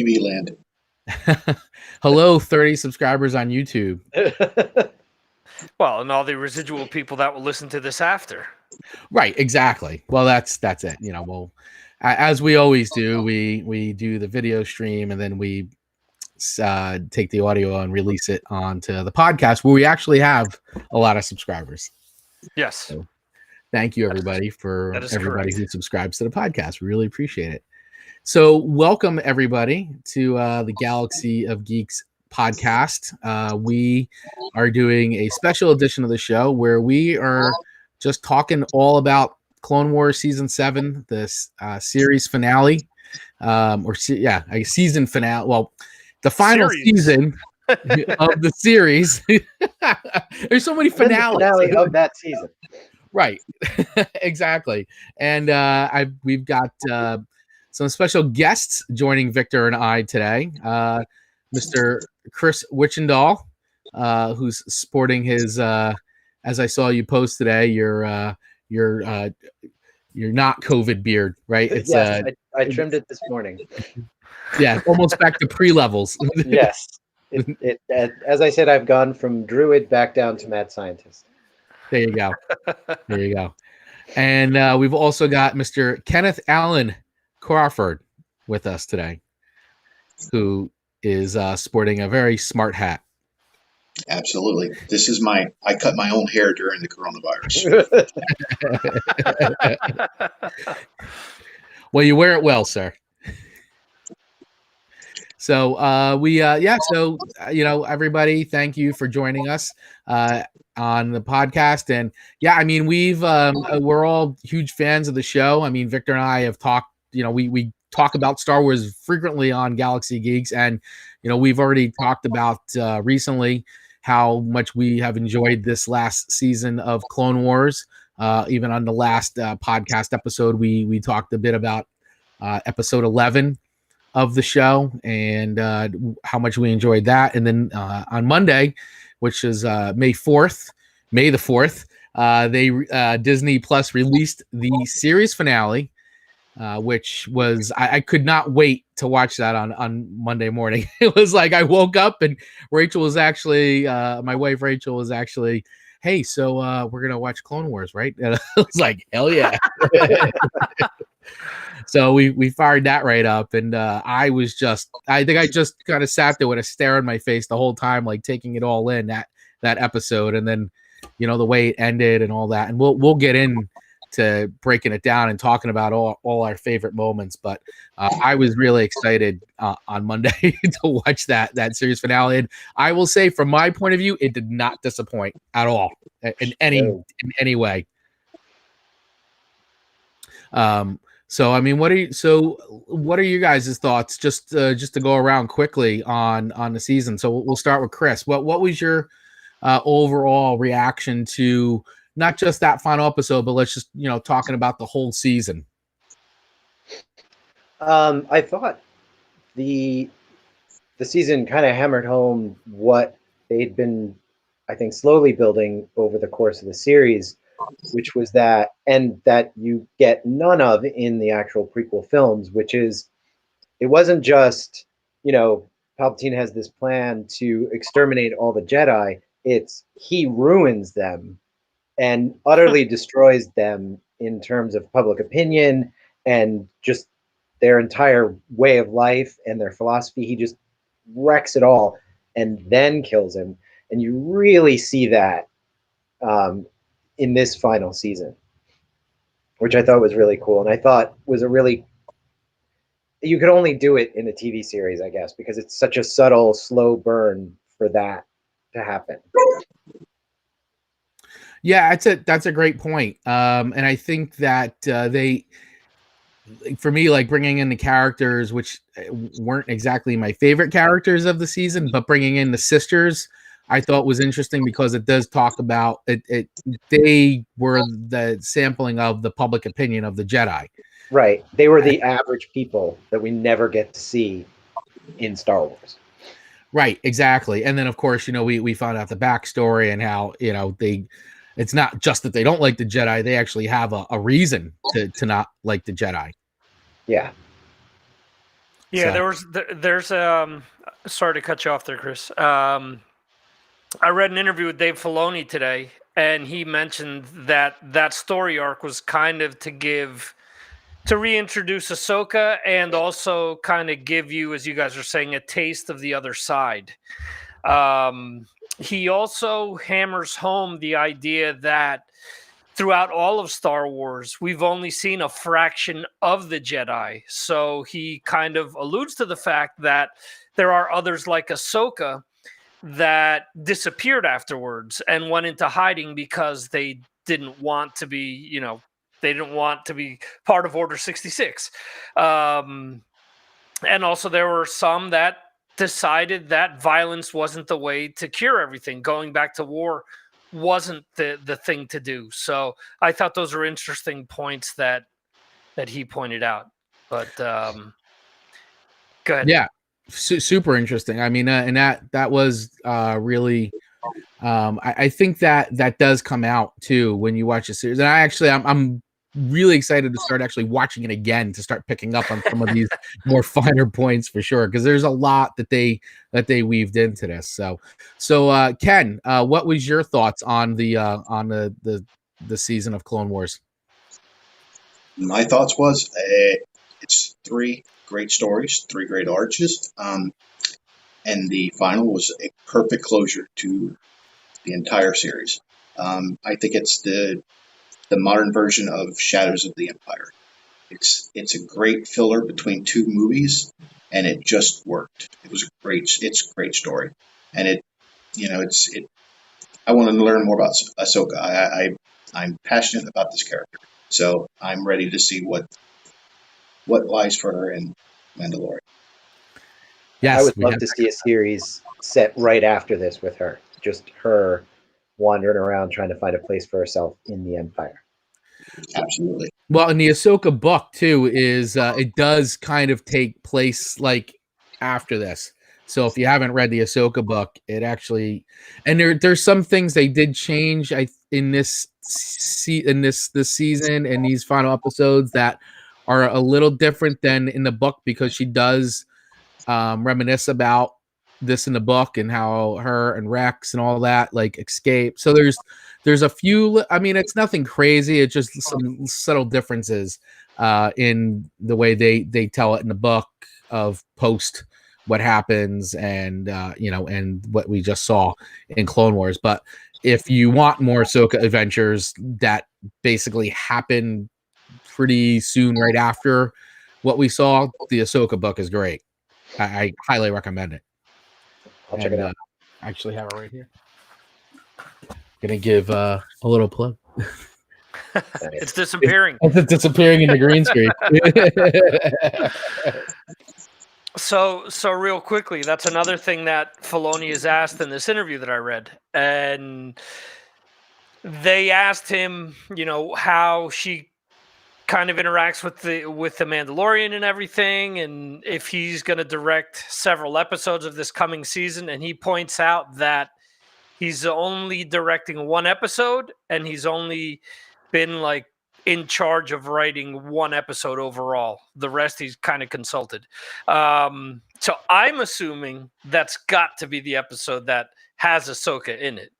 TV land. Hello, 30 subscribers on YouTube. Well, and all the residual people that will listen to this after. Right, exactly. Well, that's it. You know, well, as we always do, we do the video stream and then we take the audio and release it onto the podcast where we actually have a lot of subscribers. Yes. So thank you, everybody, for everybody who subscribes to the podcast. We really appreciate it. So welcome, everybody, to the Galaxy of Geeks podcast. We are doing a special edition of the show where we are just talking all about Clone Wars Season 7, this series finale, season finale. Well, the final season of the series. There's so many finales. The finale of that season. Right. Exactly. And we've got some special guests joining Victor and I today. Mr. Chris Wichendall, who's sporting his, as I saw you post today, your not COVID beard, right? It's yes, I trimmed it this morning. Yeah, almost back to pre-levels. Yes. As I said, I've gone from druid back down to mad scientist. There you go. There you go. And we've also got Mr. Kenneth Allen Crawford with us today, who is sporting a very smart hat. Absolutely. This is I cut my own hair during the coronavirus. Well, you wear it well, sir. So everybody, thank you for joining us on the podcast. And yeah, I mean, we're all huge fans of the show. I mean, Victor and I have talked, we talk about Star Wars frequently on Galaxy Geeks, and we've already talked about recently how much we have enjoyed this last season of Clone Wars. Even on the last podcast episode, we talked a bit about episode 11 of the show and how much we enjoyed that. And then on Monday, which is May the 4th, Disney Plus released the series finale, which was I could not wait to watch that on Monday morning. It was like I woke up and Rachel was actually my wife Rachel was actually, hey, so we're gonna watch Clone Wars, right? And I was like, hell yeah. So we fired that right up, and I think I just kind of sat there with a stare on my face the whole time, like taking it all in that episode, and then the way it ended and all that, and we'll get in to breaking it down and talking about all our favorite moments. But I was really excited on Monday to watch that series finale, and I will say, from my point of view, it did not disappoint at all in any way. So I mean, what are you guys' thoughts? Just to go around quickly on the season. So we'll start with Chris. What was your overall reaction to not just that final episode, but let's just talking about the whole season? I thought the season kind of hammered home what they'd been, I think, slowly building over the course of the series, which was that you get none of in the actual prequel films, which is, it wasn't just, Palpatine has this plan to exterminate all the Jedi. It's he ruins them and utterly destroys them in terms of public opinion and just their entire way of life and their philosophy. He just wrecks it all and then kills him. And you really see that in this final season, which I thought was really cool. And I thought was you could only do it in a TV series, I guess, because it's such a subtle, slow burn for that to happen. Yeah, that's a great point. And I think that for me, like bringing in the characters, which weren't exactly my favorite characters of the season, but bringing in the sisters, I thought was interesting because it does talk about it. They were the sampling of the public opinion of the Jedi. Right. They were the average people that we never get to see in Star Wars. Right. Exactly. And then, of course, we found out the backstory and how, it's not just that they don't like the Jedi. They actually have a reason to not like the Jedi. Yeah. Yeah, So, there's sorry to cut you off there, Chris. I read an interview with Dave Filoni today, and he mentioned that that story arc was kind of to reintroduce Ahsoka and also kind of give you, as you guys are saying, a taste of the other side. He also hammers home the idea that throughout all of Star Wars, we've only seen a fraction of the Jedi. So he kind of alludes to the fact that there are others like Ahsoka that disappeared afterwards and went into hiding because they didn't want to be, they didn't want to be part of Order 66. And also there were some that decided that violence wasn't the way to cure everything. Going back to war wasn't the thing to do. So I thought those are interesting points that he pointed out. But go ahead. yeah, super interesting. I mean, and that was really, I think that does come out too when you watch the series. And I'm really excited to start actually watching it again to start picking up on some of these more finer points for sure, because there's a lot that they weaved into this. So Ken, what was your thoughts on the season of Clone Wars? My thoughts was it's 3 great stories, 3 great arches, and the final was a perfect closure to the entire series. I think it's the modern version of Shadows of the Empire. It's a great filler between 2 movies, and it just worked. It's a great story, and I want to learn more about Ahsoka. I'm passionate about this character, so I'm ready to see what lies for her in Mandalorian. Yes, I would love to see a series set right after this with her, just her wandering around trying to find a place for herself in the Empire. Absolutely. Well, in the Ahsoka book too is it does kind of take place like after this. So if you haven't read the Ahsoka book, it actually, and there's some things they did change in this season and these final episodes that are a little different than in the book, because she does reminisce about this in the book and how her and Rex and all that like escape. So there's a few, I mean, it's nothing crazy. It's just some subtle differences in the way they tell it in the book of post what happens and and what we just saw in Clone Wars. But if you want more Ahsoka adventures that basically happen pretty soon right after what we saw, the Ahsoka book is great. I highly recommend it. I'll check it out. I actually have it right here. Gonna give a little plug. It's disappearing. It's disappearing in the green screen. So real quickly, that's another thing that Filoni is asked in this interview that I read, and they asked him, how she kind of interacts with the Mandalorian and everything, and if he's going to direct several episodes of this coming season. And he points out that he's only directing 1 episode, and he's only been like in charge of writing 1 episode overall. The rest he's kind of consulted. So I'm assuming that's got to be the episode that has Ahsoka in it.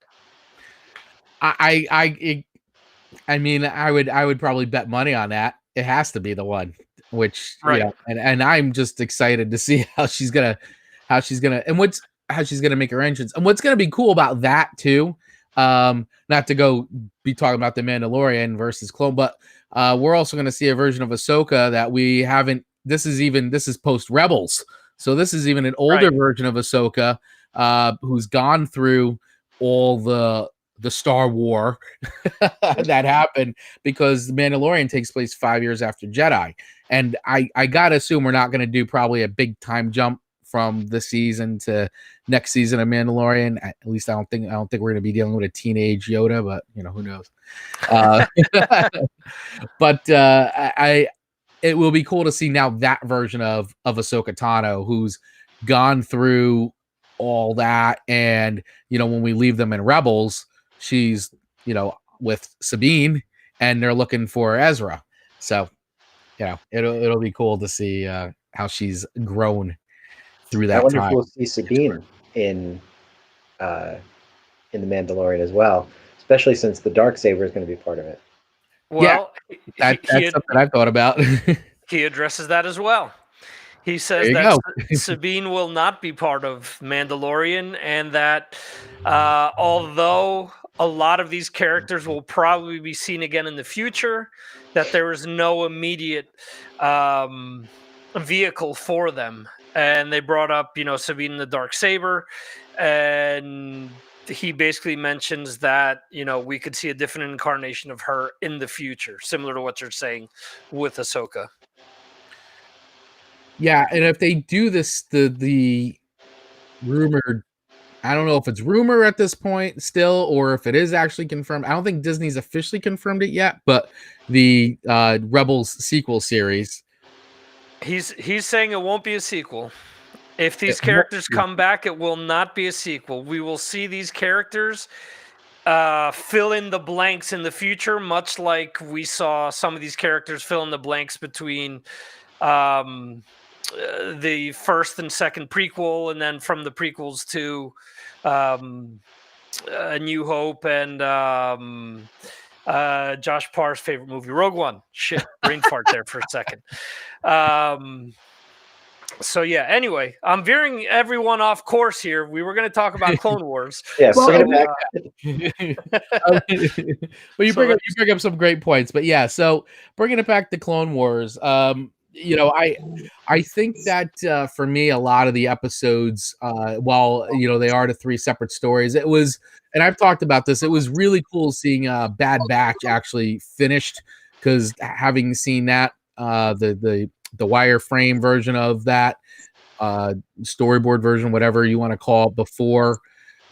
I mean, I would probably bet money on that. It has to be the one, which right. And I'm just excited to see how she's gonna how she's gonna make her entrance. And what's gonna be cool about that too, not to go be talking about the Mandalorian versus Clone, but we're also gonna see a version of Ahsoka that we haven't. This is post Rebels, so this is even an older version of Ahsoka, who's gone through all the Star War that happened, because the Mandalorian takes place 5 years after Jedi. And I gotta assume we're not gonna do probably a big time jump from this season to next season of Mandalorian. At least I don't think we're gonna be dealing with a teenage Yoda, but who knows. But it will be cool to see now that version of Ahsoka Tano, who's gone through all that. And when we leave them in Rebels, she's with Sabine and they're looking for Ezra. So it'll be cool to see grown through I that wonder if time. we'll see Sabine in the Mandalorian as well, especially since the Darksaber is going to be part of it. Well, That's something I've thought about. he addresses that as well. He says There you that go. Sabine will not be part of Mandalorian, and that although a lot of these characters will probably be seen again in the future, that there is no immediate vehicle for them. And they brought up, Sabine and the Darksaber, and he basically mentions that, we could see a different incarnation of her in the future, similar to what you're saying with Ahsoka. Yeah, and if they do this, the rumored, I don't know if it's rumor at this point still, or if it is actually confirmed. I don't think Disney's officially confirmed it yet, but the Rebels sequel series. He's saying it won't be a sequel. If these characters come back, it will not be a sequel. We will see these characters fill in the blanks in the future, much like we saw some of these characters fill in the blanks between the first and second prequel, and then from the prequels to A New Hope and Josh Parr's favorite movie, Rogue One. Shit, brain fart there for a second. So yeah, anyway, I'm veering everyone off course here. We were going to talk about Clone Wars. Yes, Well, you bring up some great points, but yeah, so bringing it back to Clone Wars, I think that for me, a lot of the episodes, while they are the 3 separate stories, it was, and I've talked about this, it was really cool seeing Bad Batch actually finished, because having seen that, the wireframe version of that, storyboard version, whatever you want to call it, before.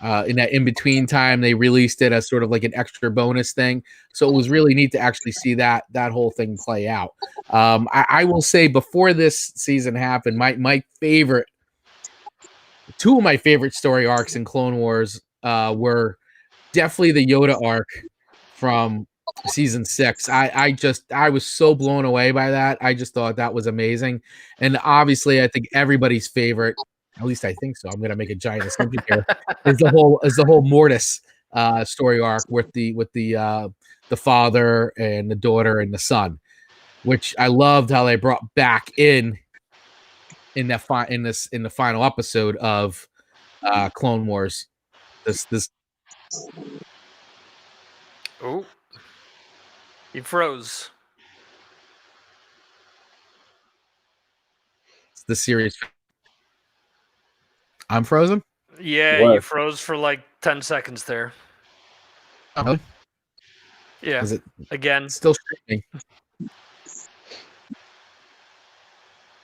In that in-between time, they released it as sort of like an extra bonus thing. So it was really neat to actually see that whole thing play out. I will say, before this season happened, my favorite, 2 of my favorite story arcs in Clone Wars were definitely the Yoda arc from season 6. I was so blown away by that. I just thought that was amazing. And obviously, I think everybody's favorite, at least I think so, I'm going to make a giant assumption here, is the whole Mortis story arc with the father and the daughter and the son, which I loved how they brought back in the final episode of Clone Wars. This Oh, he froze. the series. I'm frozen? Yeah, you froze for like 10 seconds there. Oh, yeah. Is it again? Still streaming.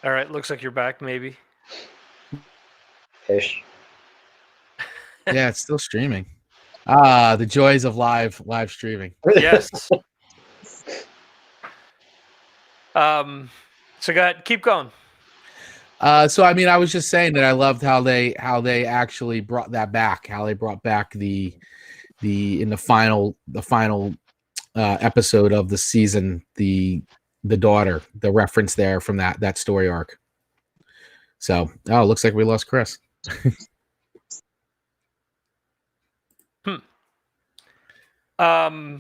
All right, looks like you're back, maybe. Ish. Yeah, it's still streaming. The joys of live streaming. Yes. So go ahead, keep going. So I mean, I was just saying that I loved how they actually brought that back. How they brought back the in the final episode of the season, the daughter, the reference there from that story arc. So it looks like we lost Chris. For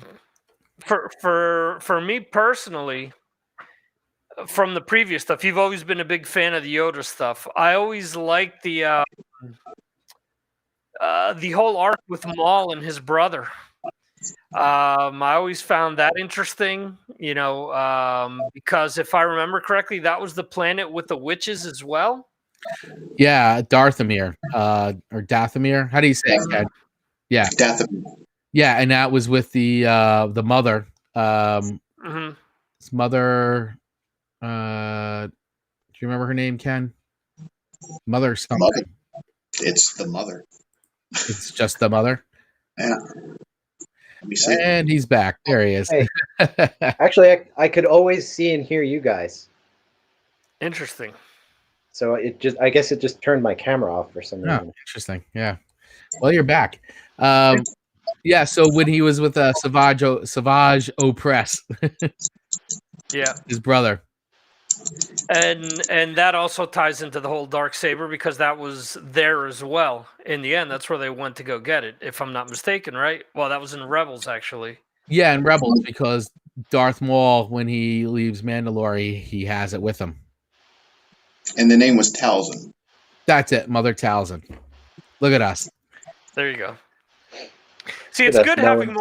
me personally, from the previous stuff, you've always been a big fan of the Yoda stuff. I always liked the whole arc with Maul and his brother. I always found that interesting, because if I remember correctly, that was the planet with the witches as well. Yeah, Darthamir, or Dathomir. How do you say it, Ken? Yeah, Dathomir. Yeah, and that was with the mother. His mother. Do you remember her name, Ken? Mother something. Mother. It's the mother. It's just the mother. Yeah. Let me see. And he's back. There he is. Hey. Actually, I could always see and hear you guys. Interesting. So I guess it just turned my camera off for some reason. Interesting. Yeah. Well, you're back. Yeah. So when he was with Savage Opress, yeah, his brother. And that also ties into the whole dark saber, because that was there as well. In the end, that's where they went to go get it, if I'm not mistaken, right? Well, that was in Rebels, actually. Yeah, and Rebels, because Darth Maul, when he leaves Mandalorian, he has it with him. And the name was Talzin. That's it, Mother Talzin. Look at us. There you go. See, it's That's good knowing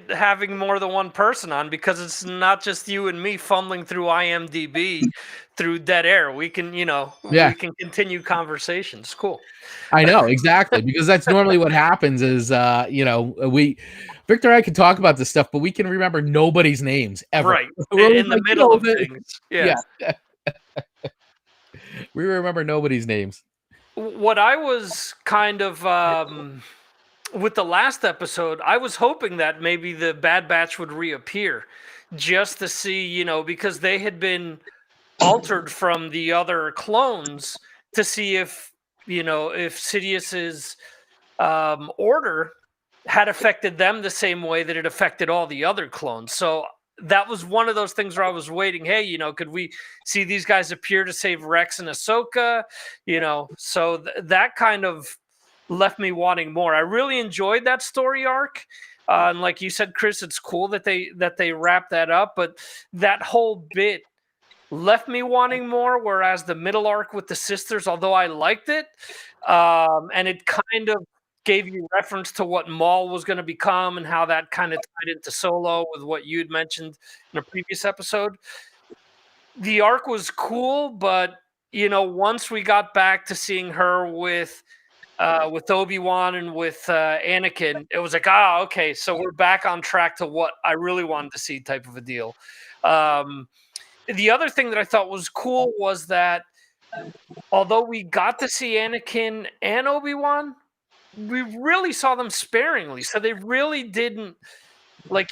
having more than one person on, because it's not just you and me fumbling through IMDb through dead air. We can, Yeah. we can continue conversations. Cool. I know, exactly, because that's normally what happens is, Victor and I can talk about this stuff, but we can remember nobody's names ever. Right. We're In the like, middle of things. Yeah. We remember nobody's names. What I was kind of with the last episode, I was hoping that maybe the Bad Batch would reappear, just to see, because they had been altered from the other clones, to see if Sidious's order had affected them the same way that it affected all the other clones. So that was one of those things where I was waiting. Hey, could we see these guys appear to save Rex and Ahsoka? So that kind of left me wanting more. I really enjoyed that story arc. And like you said, Chris, it's cool that they wrapped that up, but that whole bit left me wanting more. Whereas the middle arc with the sisters, although I liked it, and it kind of gave you reference to what Maul was going to become and how that kind of tied into Solo with what you had mentioned in a previous episode. The arc was cool, but once we got back to seeing her with Obi-Wan and with Anakin, it was like, okay, so we're back on track to what I really wanted to see, type of a deal. The other thing that I thought was cool was that although we got to see Anakin and Obi-Wan, we really saw them sparingly. So they really didn't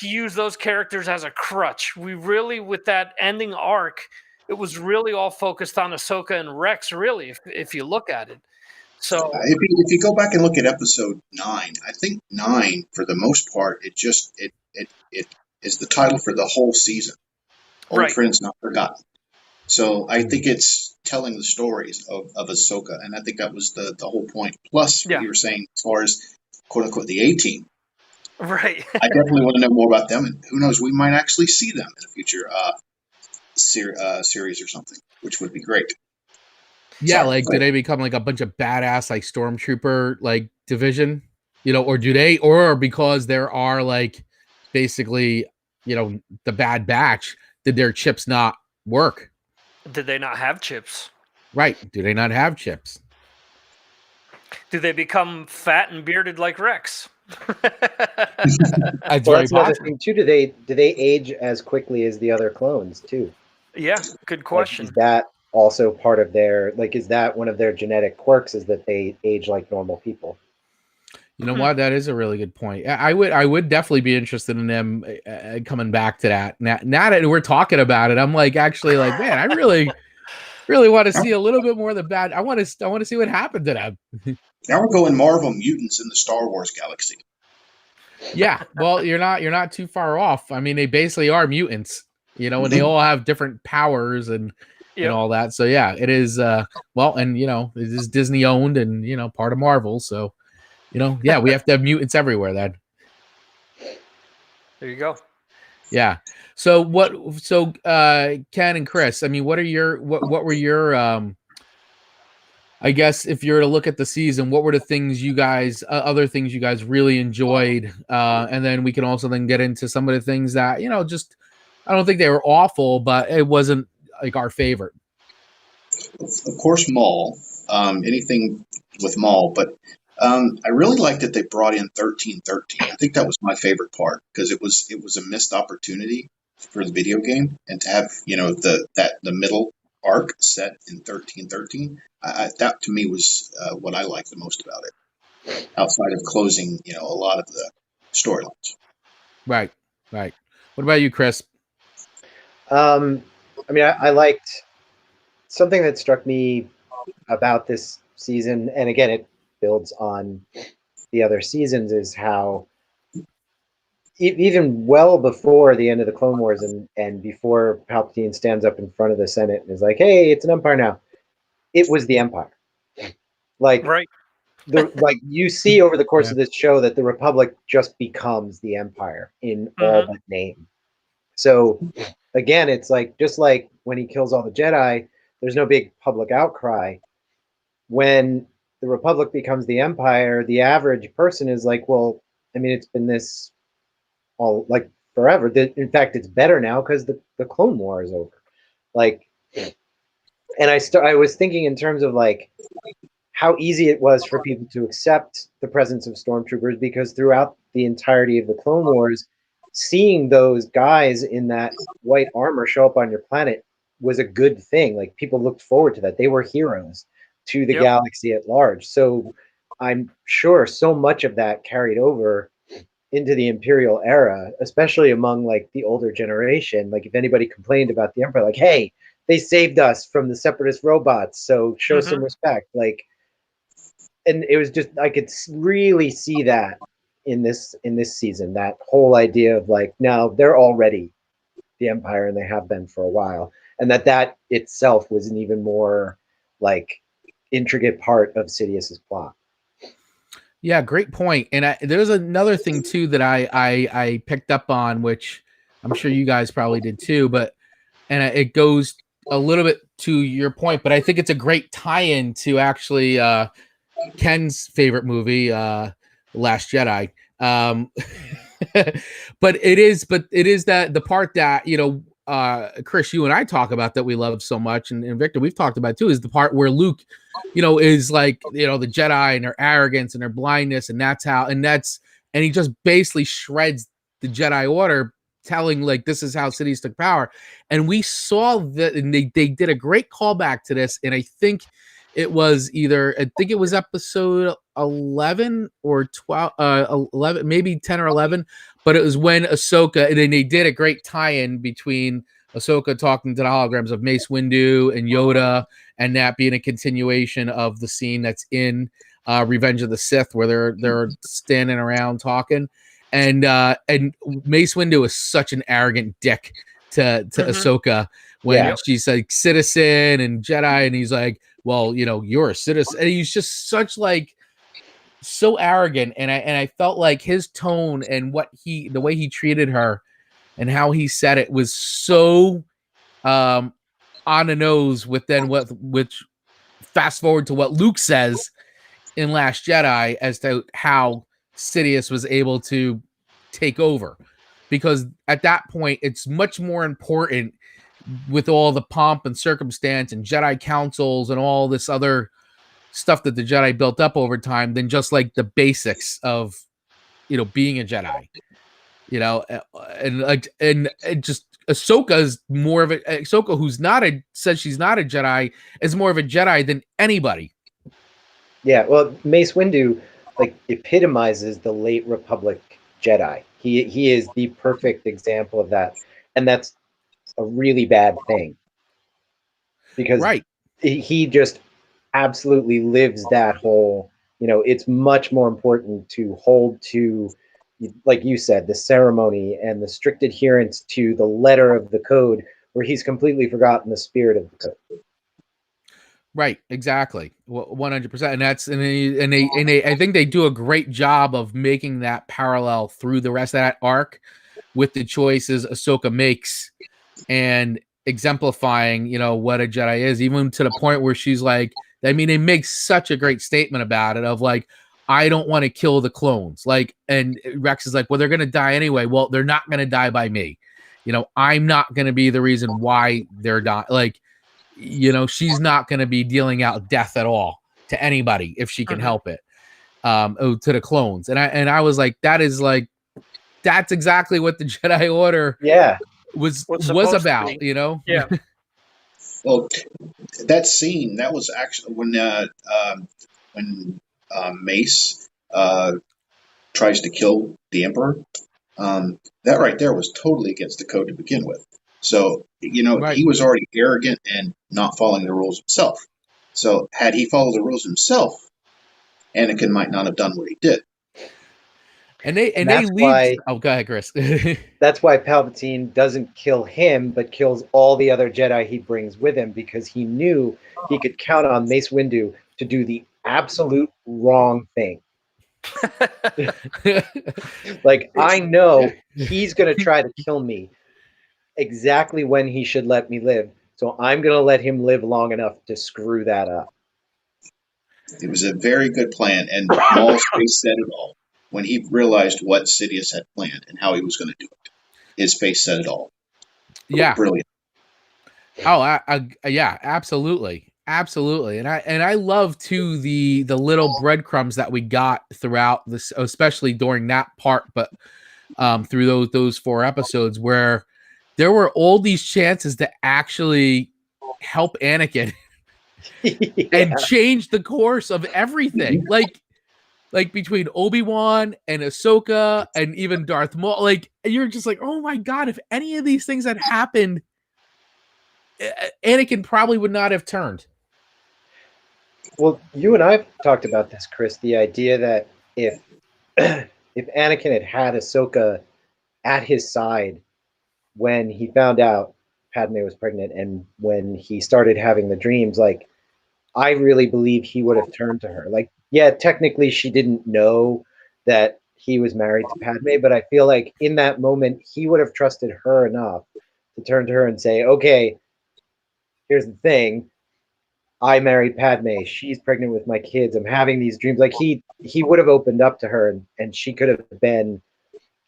use those characters as a crutch. We really, with that ending arc, it was really all focused on Ahsoka and Rex, really, if you look at it. So if you go back and look at episode 9, I think 9, for the most part, it is the title for the whole season. Old Right. Friends Not Forgotten. So I think it's telling the stories of Ahsoka, and I think that was the whole point. Plus, what you were saying as far as quote unquote the A-Team. Right. I definitely want to know more about them, and who knows, we might actually see them in a future series or something, which would be great. Yeah, do they become like a bunch of badass like stormtrooper like division, or do they, or because there are like basically the Bad Batch, did their chips not work? Did they not have chips? Right. Do they not have chips? Do they become fat and bearded like Rex? That's well, that's another thing too. Do they age as quickly as the other clones too? Yeah, good question. Is that also part of their is that one of their genetic quirks, is that they age like normal people? You know what? That is a really good point. I would definitely be interested in them coming back to that. Now that we're talking about it, I'm actually man, I really want to see a little bit more of the bad. I want to see what happened to them. Now we're going Marvel mutants in the Star Wars galaxy. Yeah, well, you're not too far off. I mean, they basically are mutants, and they all have different powers and all that. So yeah, it is. And it is Disney owned and part of Marvel. So. Yeah, we have to have mutants everywhere then. There you go. Yeah. So Ken and Chris, I mean, what were your I guess if you're to look at the season, what were the things you guys other things you guys really enjoyed? And then we can also then get into some of the things that, just I don't think they were awful, but it wasn't like our favorite. Of course, Maul. Anything with Maul, but I really liked that they brought in 1313. I think that was my favorite part, because it was a missed opportunity for the video game, and to have the middle arc set in 1313. That to me was what I liked the most about it, outside of closing a lot of the storylines. Right. What about you, Chris? I mean, I liked something that struck me about this season, and again, it builds on the other seasons, is how even well before the end of the Clone Wars and before Palpatine stands up in front of the Senate and is like, "Hey, it's an empire now," it was the Empire. Like Right. like you see over the course Yeah. of this show that the Republic just becomes the Empire in all Mhm. but name. So again, it's like just like when he kills all the Jedi, there's no big public outcry. When the Republic becomes the Empire, the average person is like, well, I mean, it's been this all like forever. In fact, it's better now because the Clone War is over. Like, and I was thinking in terms of like how easy it was for people to accept the presence of stormtroopers because throughout the entirety of the Clone Wars, seeing those guys in that white armor show up on your planet was a good thing. Like people looked forward to that. They were heroes to the Yep. galaxy at large. So I'm sure so much of that carried over into the Imperial era, especially among like the older generation. Like if anybody complained about the Emperor, like, hey, they saved us from the separatist robots, so show some Mhm. respect. Like, and it was just I could really see that in this season, that whole idea of like, no, they're already the Empire and they have been for a while, and that itself was an even more like intricate part of Sidious's plot. Yeah, great point. And there's another thing too that I picked up on, which I'm sure you guys probably did too. It goes a little bit to your point, but I think it's a great tie-in to actually Ken's favorite movie, Last Jedi. But it is that the part that Chris, you and I talk about that we love so much, and Victor, we've talked about too, is the part where Luke, is like, the Jedi and their arrogance and their blindness, and and he just basically shreds the Jedi Order, telling like this is how cities took power. And we saw that, and they did a great callback to this, and I think it was episode 11 or 12, 11, maybe 10 or 11, but it was when Ahsoka, and then they did a great tie-in between Ahsoka talking to the holograms of Mace Windu and Yoda, and that being a continuation of the scene that's in Revenge of the Sith, where they're standing around talking, and Mace Windu is such an arrogant dick to Ahsoka when she's like citizen and Jedi, and he's like, well, you're a citizen, and he's just such like so arrogant, and I felt like his tone and the way he treated her and how he said it was so on the nose with which fast forward to what Luke says in Last Jedi as to how Sidious was able to take over, because at that point it's much more important with all the pomp and circumstance and Jedi councils and all this other stuff that the Jedi built up over time than just like the basics of being a Jedi, and just Ahsoka is more of Ahsoka, who's says she's not a Jedi, is more of a Jedi than anybody. Yeah, well, Mace Windu like epitomizes the late Republic Jedi. He is the perfect example of that, and that's a really bad thing because he just absolutely lives that whole. It's much more important to hold to, like you said, the ceremony and the strict adherence to the letter of the code, where he's completely forgotten the spirit of the code. Right, exactly, 100%, and they I think they do a great job of making that parallel through the rest of that arc with the choices Ahsoka makes and exemplifying, what a Jedi is, even to the point where she's like, I mean, it makes such a great statement about it of like, I don't want to kill the clones, like, and Rex is like, well, they're gonna die anyway. Well, they're not gonna die by me, I'm not gonna be the reason why they're dying, like. She's not going to be dealing out death at all to anybody if she can help it, to the clones. And I was like, that's exactly what the Jedi Order was about, Yeah. Well, that scene, that was actually when Mace tries to kill the Emperor. That right there was totally against the code to begin with. So, he was already arrogant and not following the rules himself. So, had he followed the rules himself, Anakin might not have done what he did. And they that's leave. why. Oh, go ahead, Chris. That's why Palpatine doesn't kill him, but kills all the other Jedi he brings with him, because he knew he could count on Mace Windu to do the absolute wrong thing. Like, I know he's going to try to kill me exactly when he should let me live. So I'm going to let him live long enough to screw that up. It was a very good plan, and Maul's face said it all. When he realized what Sidious had planned and how he was going to do it, his face said it all. Yeah. Brilliant. Oh, yeah, absolutely. Absolutely. And I love too the little breadcrumbs that we got throughout this, especially during that part, but through those 4 episodes where there were all these chances to actually help Anakin and change the course of everything. Like between Obi-Wan and Ahsoka and even Darth Maul, like you're just like, oh my God, if any of these things had happened, Anakin probably would not have turned. Well, you and I've talked about this, Chris, the idea that if if Anakin had Ahsoka at his side when he found out Padme was pregnant and when he started having the dreams, like, I really believe he would have turned to her. Like, yeah, technically she didn't know that he was married to Padme, but I feel like in that moment he would have trusted her enough to turn to her and say, okay, here's the thing. I married Padme. She's pregnant with my kids. I'm having these dreams. Like, he would have opened up to her, and she could have been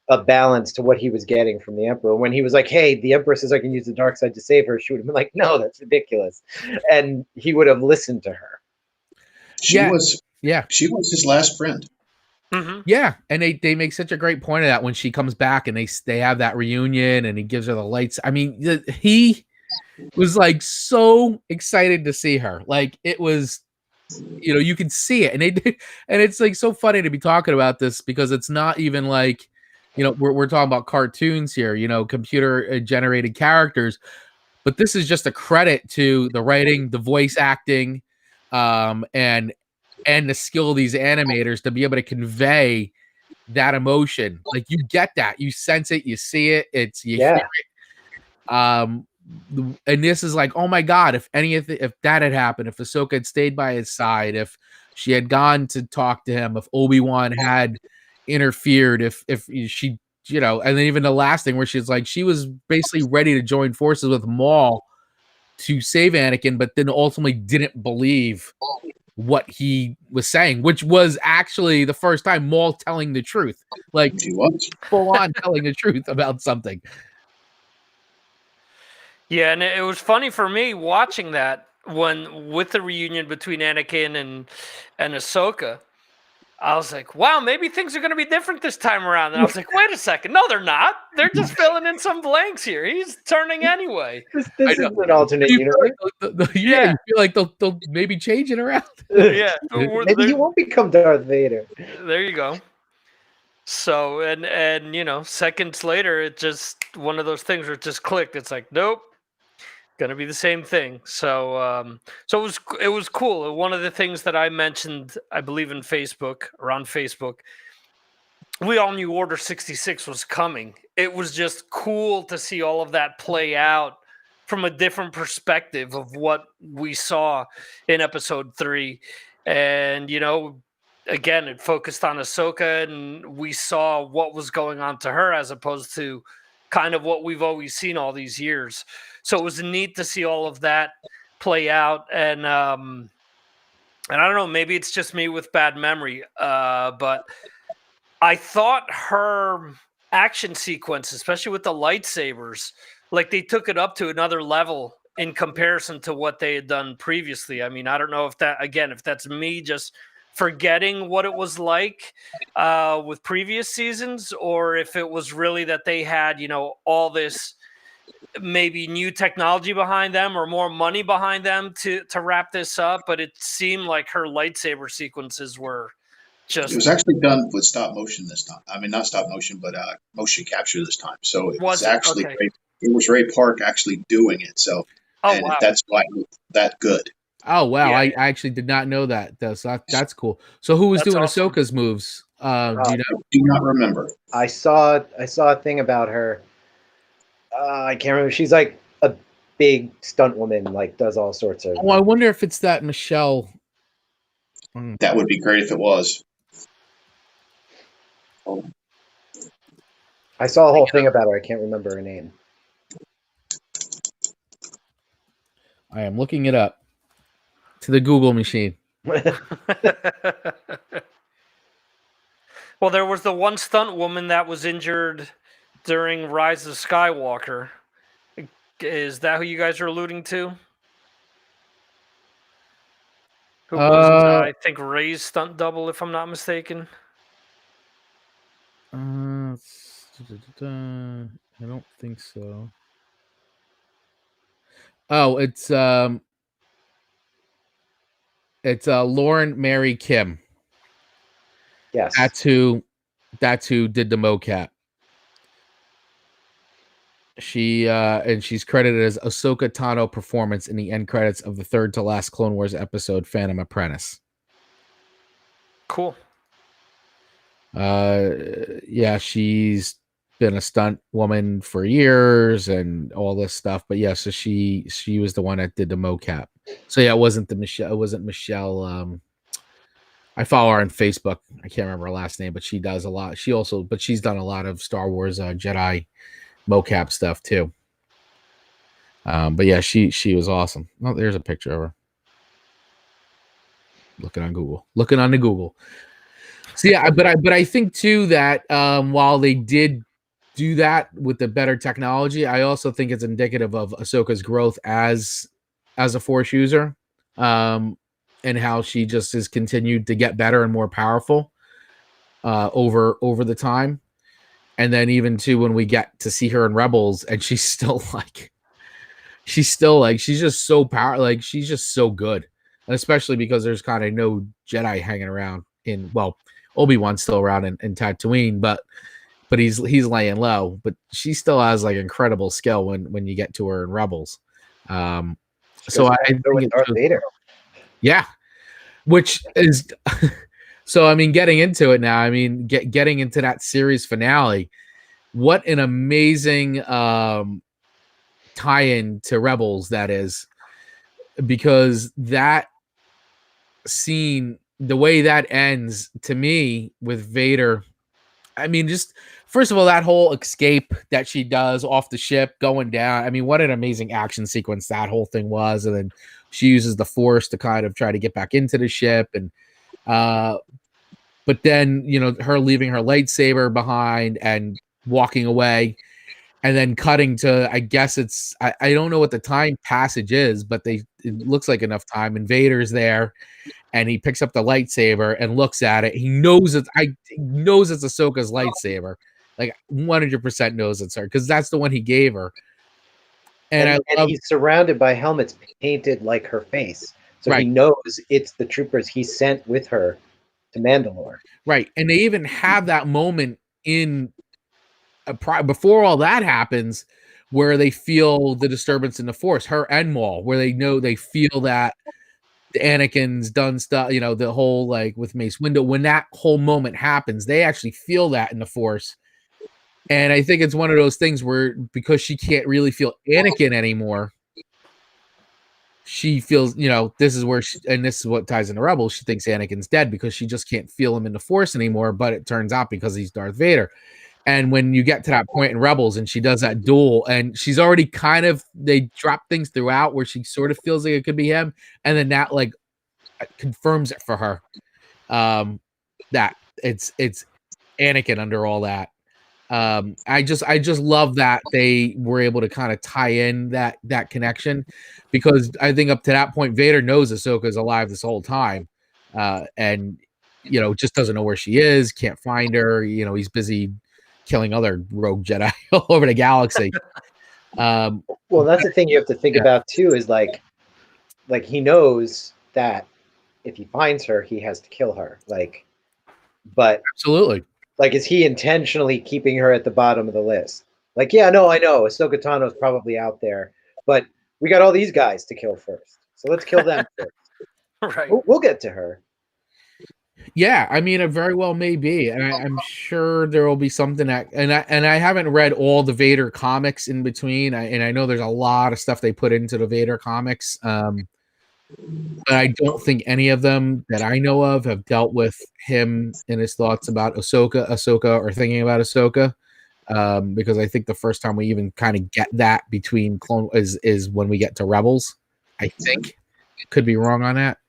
a balance to what he was getting from the Emperor. When he was like, hey, the Emperor says I can use the dark side to save her, she would have been like, no, that's ridiculous. And he would have listened to her. She was his last friend. Mm-hmm. Yeah, and they make such a great point of that when she comes back and they have that reunion and he gives her the lights. I mean, he was like so excited to see her. Like, it was, you can see it, and and it's like so funny to be talking about this because it's not even like, we're talking about cartoons here, computer generated characters, but this is just a credit to the writing, the voice acting, and the skill of these animators to be able to convey that emotion. Like, you get that, you sense it, you see it, you hear it. And this is like, oh my God, if that had happened, if Ahsoka had stayed by his side, if she had gone to talk to him, if Obi-Wan had interfered, if she, and then even the last thing where she's like, she was basically ready to join forces with Maul to save Anakin, but then ultimately didn't believe what he was saying, which was actually the first time Maul telling the truth, like She was full on telling the truth about something. Yeah, and it was funny for me watching that with the reunion between Anakin and Ahsoka. I was like, wow, maybe things are going to be different this time around. And I was like, wait a second. No, they're not. They're just filling in some blanks here. He's turning anyway. This is an alternate universe. You feel like they'll maybe change it around. Yeah. Maybe he won't become Darth Vader. There you go. So, and seconds later, it just, one of those things where it just clicked. It's like, nope. Going to be the same thing. So it was cool. One of the things that I mentioned, I believe on Facebook, we all knew Order 66 was coming. It was just cool to see all of that play out from a different perspective of what we saw in episode 3. And, again, it focused on Ahsoka, and we saw what was going on to her as opposed to kind of what we've always seen all these years. So it was neat to see all of that play out. And I don't know, maybe it's just me with bad memory, but I thought her action sequence, especially with the lightsabers, like they took it up to another level in comparison to what they had done previously. I mean, I don't know if that's me just forgetting what it was like with previous seasons, or if it was really that they had, all this maybe new technology behind them or more money behind them to wrap this up. But it seemed like her lightsaber sequences were just... It was actually done with stop motion this time. I mean, not stop motion, but motion capture this time. So it was actually okay. it was Ray Park actually doing it. So wow. That's why it was that good. Oh wow, Yeah, I actually did not know that. So that's cool. So who was That's doing awesome. Ahsoka's moves? Do you know? I do not remember. I saw a thing about her. I can't remember. She's like a big stunt woman, like does all sorts of. Oh, I wonder if it's that Michelle. That would be great if it was. Oh, I saw a whole thing about her. I can't remember her name. I am looking it up to the Google machine. Well, there was the one stunt woman that was injured during Rise of Skywalker. Is that who you guys are alluding to? Who was, I think, Rey's stunt double, if I'm not mistaken. I don't think so. Oh, it's Lauren Mary Kim. Yes. That's who did the mocap. She and she's credited as Ahsoka Tano performance in the end credits of the third to last Clone Wars episode, Phantom Apprentice. Cool. Yeah, she's been a stunt woman for years and all this stuff. But yeah, so she was the one that did the mocap. So yeah, it wasn't Michelle. I follow her on Facebook. I can't remember her last name, but she does a lot. She's done a lot of Star Wars Jedi mocap stuff too. But yeah, she was awesome. Oh, there's a picture of her. Looking on the Google. So yeah, but I think too that while they did do that with the better technology, I also think it's indicative of Ahsoka's growth as a Force user, and how she just has continued to get better and more powerful over the time. And then even too when we get to see her in Rebels, and she's just so she's just so good, and especially because there's kind of no Jedi hanging around Obi-Wan's still around in Tatooine, but he's laying low. But she still has like incredible skill when you get to her in Rebels. So I think with Darth Vader. Yeah, which is so. I mean, getting into it now. I mean, getting into that series finale. What an amazing tie-in to Rebels that is, because that scene, the way that ends to me with Vader, I mean, just first of all, that whole escape that she does off the ship going down. I mean, what an amazing action sequence that whole thing was. And then she uses the Force to kind of try to get back into the ship. And, but then, her leaving her lightsaber behind and walking away, and then cutting to, I guess I don't know what the time passage is, but it looks like enough time. And Vader's there, and he picks up the lightsaber and looks at it. He knows it's Ahsoka's lightsaber, like 100% knows it's her, because that's the one he gave her. And he's surrounded by helmets painted like her face, so right. He knows it's the troopers he sent with her to Mandalore. Right, and they even have that moment in before all that happens, where they feel the disturbance in the Force, her and Maul, where they feel that Anakin's done stuff, the whole with Mace Windu. When that whole moment happens, they actually feel that in the Force. And I think it's one of those things where, because she can't really feel Anakin anymore, she feels, this is where and this is what ties into Rebels. She thinks Anakin's dead because she just can't feel him in the Force anymore. But it turns out because he's Darth Vader. And when you get to that point in Rebels and she does that duel, and she's already they drop things throughout where she sort of feels like it could be him. And then that confirms it for her, that it's Anakin under all that. I just love that they were able to kind of tie in that connection, because I think up to that point, Vader knows Ahsoka's alive this whole time. And, just doesn't know where she is, can't find her. He's busy killing other rogue Jedi all over the galaxy. Well, that's the thing you have to think about too, is like he knows that if he finds her, he has to kill her. But absolutely. Is he intentionally keeping her at the bottom of the list? Yeah, no, I know Ahsoka Tano's probably out there, but we got all these guys to kill first. So let's kill them first. Right. We'll get to her. Yeah, I mean, it very well may be, and I'm sure there will be something that, and I haven't read all the Vader comics in between, and I know there's a lot of stuff they put into the Vader comics, but I don't think any of them that I know of have dealt with him and his thoughts about Ahsoka, or thinking about Ahsoka, because I think the first time we even kind of get that between Clone is when we get to Rebels. I think, could be wrong on that.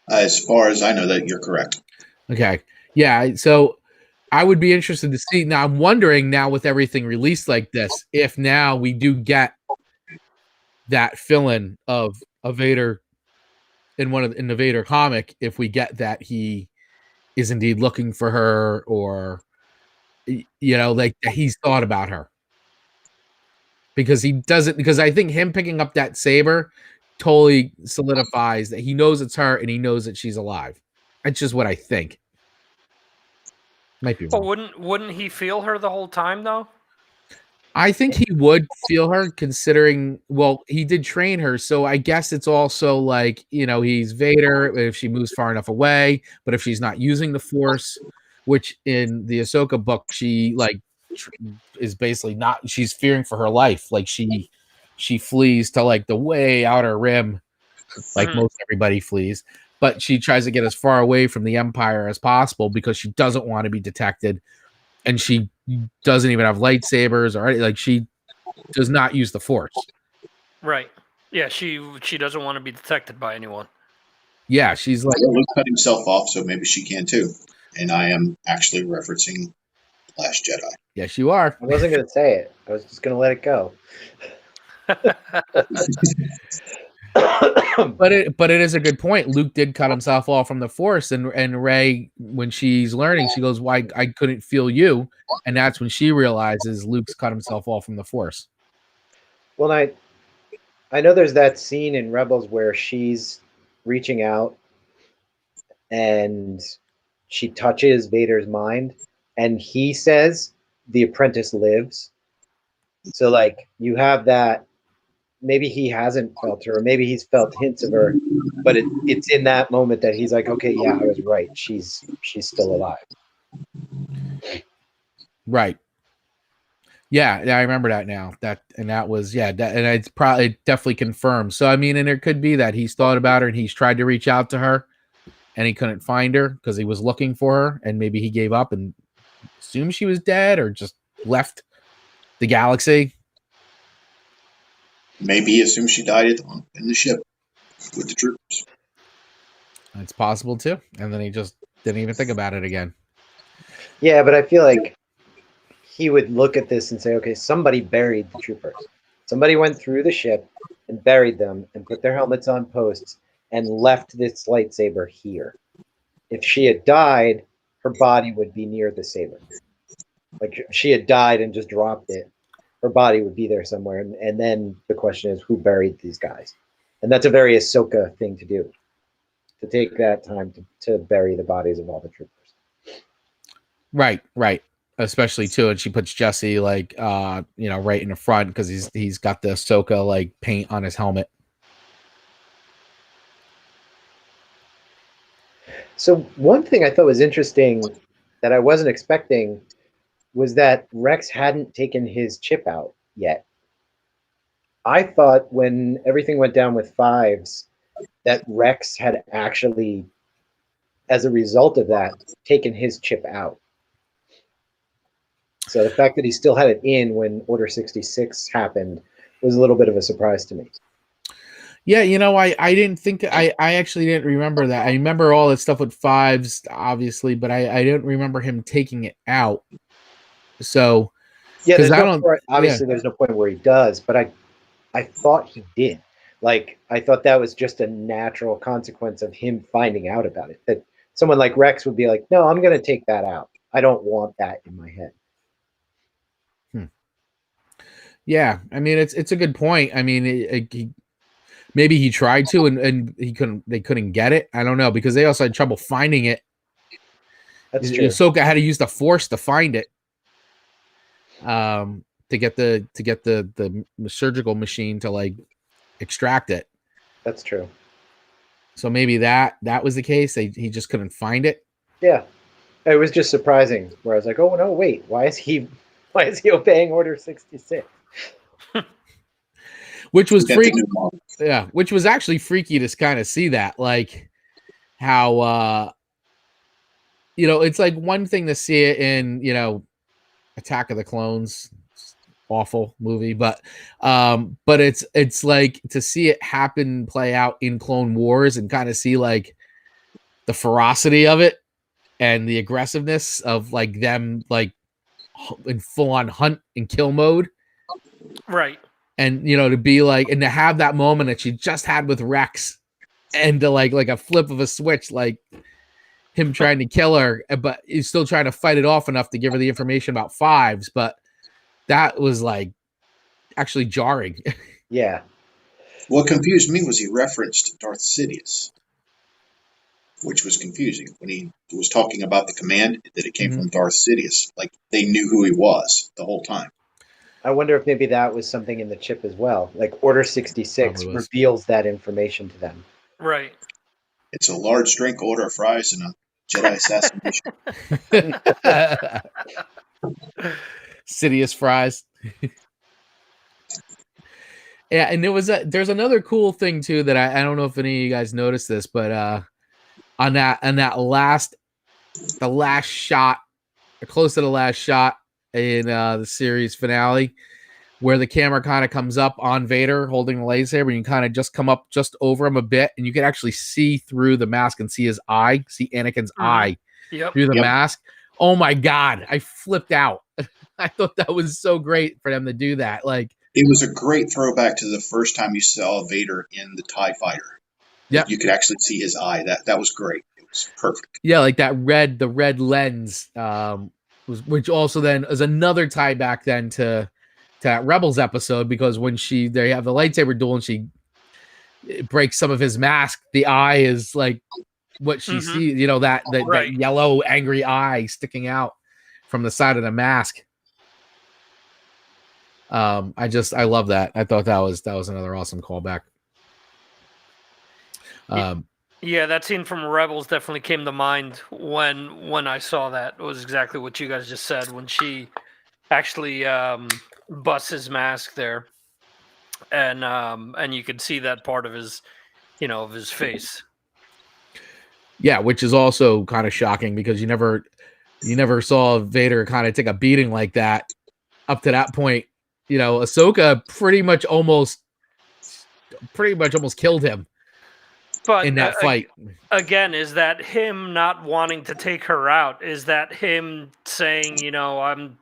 As far as I know, that you're correct. Okay. Yeah. So I would be interested to see. Now I'm wondering now with everything released like this, if now we do get that fill-in of a Vader in the Vader comic, if we get that he is indeed looking for her, or like he's thought about her. Because he doesn't, because I think him picking up that saber totally solidifies that he knows it's her and he knows that she's alive. That's just what I think. Might be wrong. But wouldn't he feel her the whole time though? I think he would feel her, considering, well, he did train her, so I guess it's also like, he's Vader if she moves far enough away, but if she's not using the Force, which in the Ahsoka book, she is basically not, she's fearing for her life. Like she flees to like the way outer rim, like most everybody flees, but she tries to get as far away from the Empire as possible because she doesn't want to be detected. And she doesn't even have lightsabers, or like she does not use the Force. Right. Yeah, she doesn't want to be detected by anyone. Yeah, she's like, Luke cut himself off, so maybe she can too. And I am actually referencing Last Jedi. Yes, you are. I wasn't going to say it. I was just going to let it go. But it is a good point. Luke did cut himself off from the Force, and Rey, when she's learning, she goes, "Why I couldn't feel you," and that's when she realizes Luke's cut himself off from the Force. Well, I know there's that scene in Rebels where she's reaching out and she touches Vader's mind, and he says, "The apprentice lives." So, like, you have that. Maybe he hasn't felt her, or maybe he's felt hints of her, but it's in that moment that he's like, okay, yeah, I was right. She's still alive. Right. Yeah, I remember that now. That was, and it's probably definitely confirmed. So I mean, and there could be that he's thought about her and he's tried to reach out to her and he couldn't find her because he was looking for her, and maybe he gave up and assumed she was dead or just left the galaxy. Maybe he assumed she died in the ship with the troops. It's possible too. And then he just didn't even think about it again. Yeah, but I feel like he would look at this and say, okay, somebody buried the troopers. Somebody went through the ship and buried them and put their helmets on posts and left this lightsaber here. If she had died, her body would be near the saber. Like, if she had died and just dropped it, her body would be there somewhere. And then the question is, who buried these guys? And that's a very Ahsoka thing to do, to take that time to bury the bodies of all the troopers. Right. Especially too, and she puts Jesse right in the front because he's got the Ahsoka like paint on his helmet. So one thing I thought was interesting that I wasn't expecting was that Rex hadn't taken his chip out yet. I thought when everything went down with Fives that Rex had actually, as a result of that, taken his chip out. So the fact that he still had it in when Order 66 happened was a little bit of a surprise to me. Yeah, I didn't think, I actually didn't remember that. I remember all that stuff with Fives, obviously, but I didn't remember him taking it out. So, yeah, there's no point where he does, but I thought he did. Like, I thought that was just a natural consequence of him finding out about it. That someone like Rex would be like, no, I'm going to take that out. I don't want that in my head. Yeah, I mean, it's a good point. I mean, maybe he tried to and they couldn't get it. I don't know, because they also had trouble finding it. That's true. Ahsoka had to use the Force to find it. To get the surgical machine to like extract it. That's true. So maybe that was the case. He just couldn't find it. Yeah, it was just surprising. Where I was like, oh no, wait, why is he obeying Order 66? Which was We got the freaky. new model. Yeah, which was actually freaky to kind of see that, like how it's like one thing to see it in Attack of the Clones, awful movie, but it's like to see it play out in Clone Wars and kind of see like the ferocity of it and the aggressiveness of like them like in full on hunt and kill mode, Right. and to be like, and to have that moment that she just had with Rex, and to like a flip of a switch, like him trying to kill her, but he's still trying to fight it off enough to give her the information about Fives. But that was like actually jarring. Yeah. What confused me was he referenced Darth Sidious, which was confusing when he was talking about the command that it came from Darth Sidious. Like they knew who he was the whole time. I wonder if maybe that was something in the chip as well. Like Order 66 reveals that information to them. Right. It's a large drink, order of fries, and a Jedi assassination. Sidious fries. Yeah, and there's another cool thing too that I don't know if any of you guys noticed this, but on that last shot, or close to the last shot in the series finale, where the camera kind of comes up on Vader holding the lightsaber, and you kind of just come up just over him a bit, and you can actually see through the mask and see his eye, see Anakin's eye through the mask. Oh my God, I flipped out. I thought that was so great for them to do that. Like, it was a great throwback to the first time you saw Vader in the TIE Fighter. Yeah, you could actually see his eye. That was great. It was perfect. Yeah, like the red lens, which also then is another tie back then to that Rebels episode, because when they have the lightsaber duel and she breaks some of his mask, the eye is like what she sees, that yellow angry eye sticking out from the side of the mask. I love that. I thought that was another awesome callback. Yeah, that scene from Rebels definitely came to mind when I saw that. It was exactly what you guys just said, when she actually busts his mask there, and you could see that part of his of his face. Yeah, which is also kind of shocking, because you never saw Vader kind of take a beating like that up to that point. Ahsoka pretty much almost killed him. But in that fight, again, is that him not wanting to take her out? Is that him saying, I'm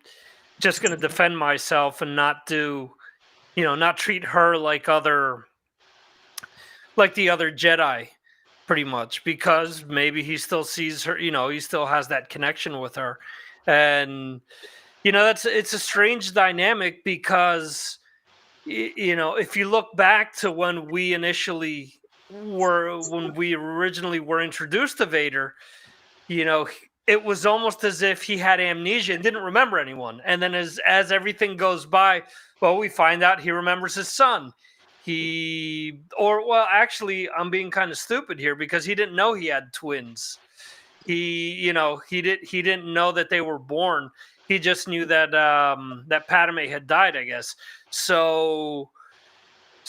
just going to defend myself and not do, not treat her like the other Jedi, pretty much, because maybe he still sees her, he still has that connection with her. And, it's a strange dynamic, because, if you look back to when we originally were introduced to Vader, it was almost as if he had amnesia and didn't remember anyone. And then as everything goes by, well, we find out he remembers his son. Actually, I'm being kind of stupid here, because he didn't know he had twins. He didn't know that they were born. He just knew that that Padme had died, I guess. So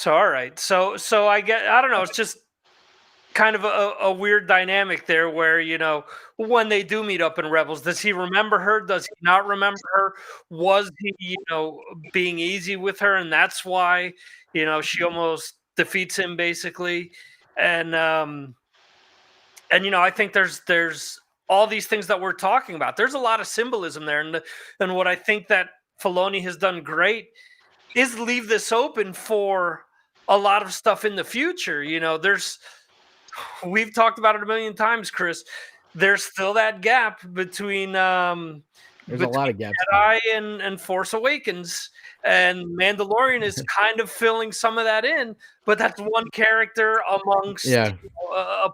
all right. So I don't know. It's just kind of a weird dynamic there, where, when they do meet up in Rebels, does he remember her? Does he not remember her? Was he, being easy with her, and that's why, she almost defeats him, basically? And I think there's all these things that we're talking about. There's a lot of symbolism there, and what I think that Filoni has done great is leave this open for a lot of stuff in the future. We've talked about it a million times, Chris. There's still that gap between there's a lot of gaps, Jedi and Force Awakens, and Mandalorian is kind of filling some of that in, but that's one character amongst a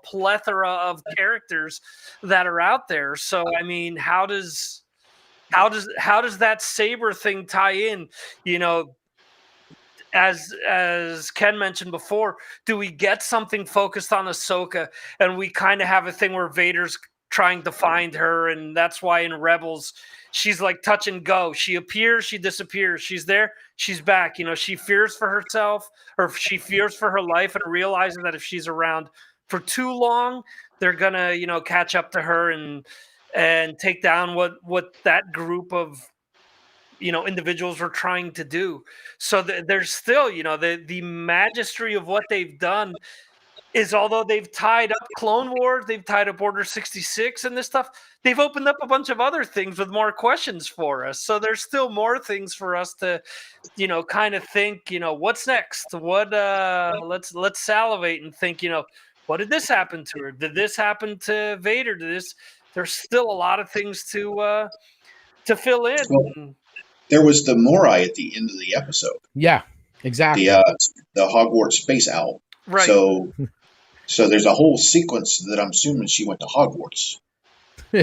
plethora of characters that are out there. So I mean, how does that saber thing tie in? as Ken mentioned before, do we get something focused on Ahsoka, and we kind of have a thing where Vader's trying to find her, and that's why in Rebels she's like touch and go. She appears, she disappears. She's there, she's back. She fears for herself, or she fears for her life, and realizes that if she's around for too long, they're gonna catch up to her and take down what that group of individuals were trying to do. So there's still the majesty of what they've done is, although they've tied up Clone Wars, they've tied up Order 66 and this stuff, they've opened up a bunch of other things with more questions for us. So there's still more things for us to kind of think, what's next? What let's salivate and think, what did this happen to her? Did this happen to Vader? There's still a lot of things to fill in. Well, there was the Morai at the end of the episode. Yeah, exactly. The Hogwarts space owl. Right. So there's a whole sequence that I'm assuming she went to Hogwarts.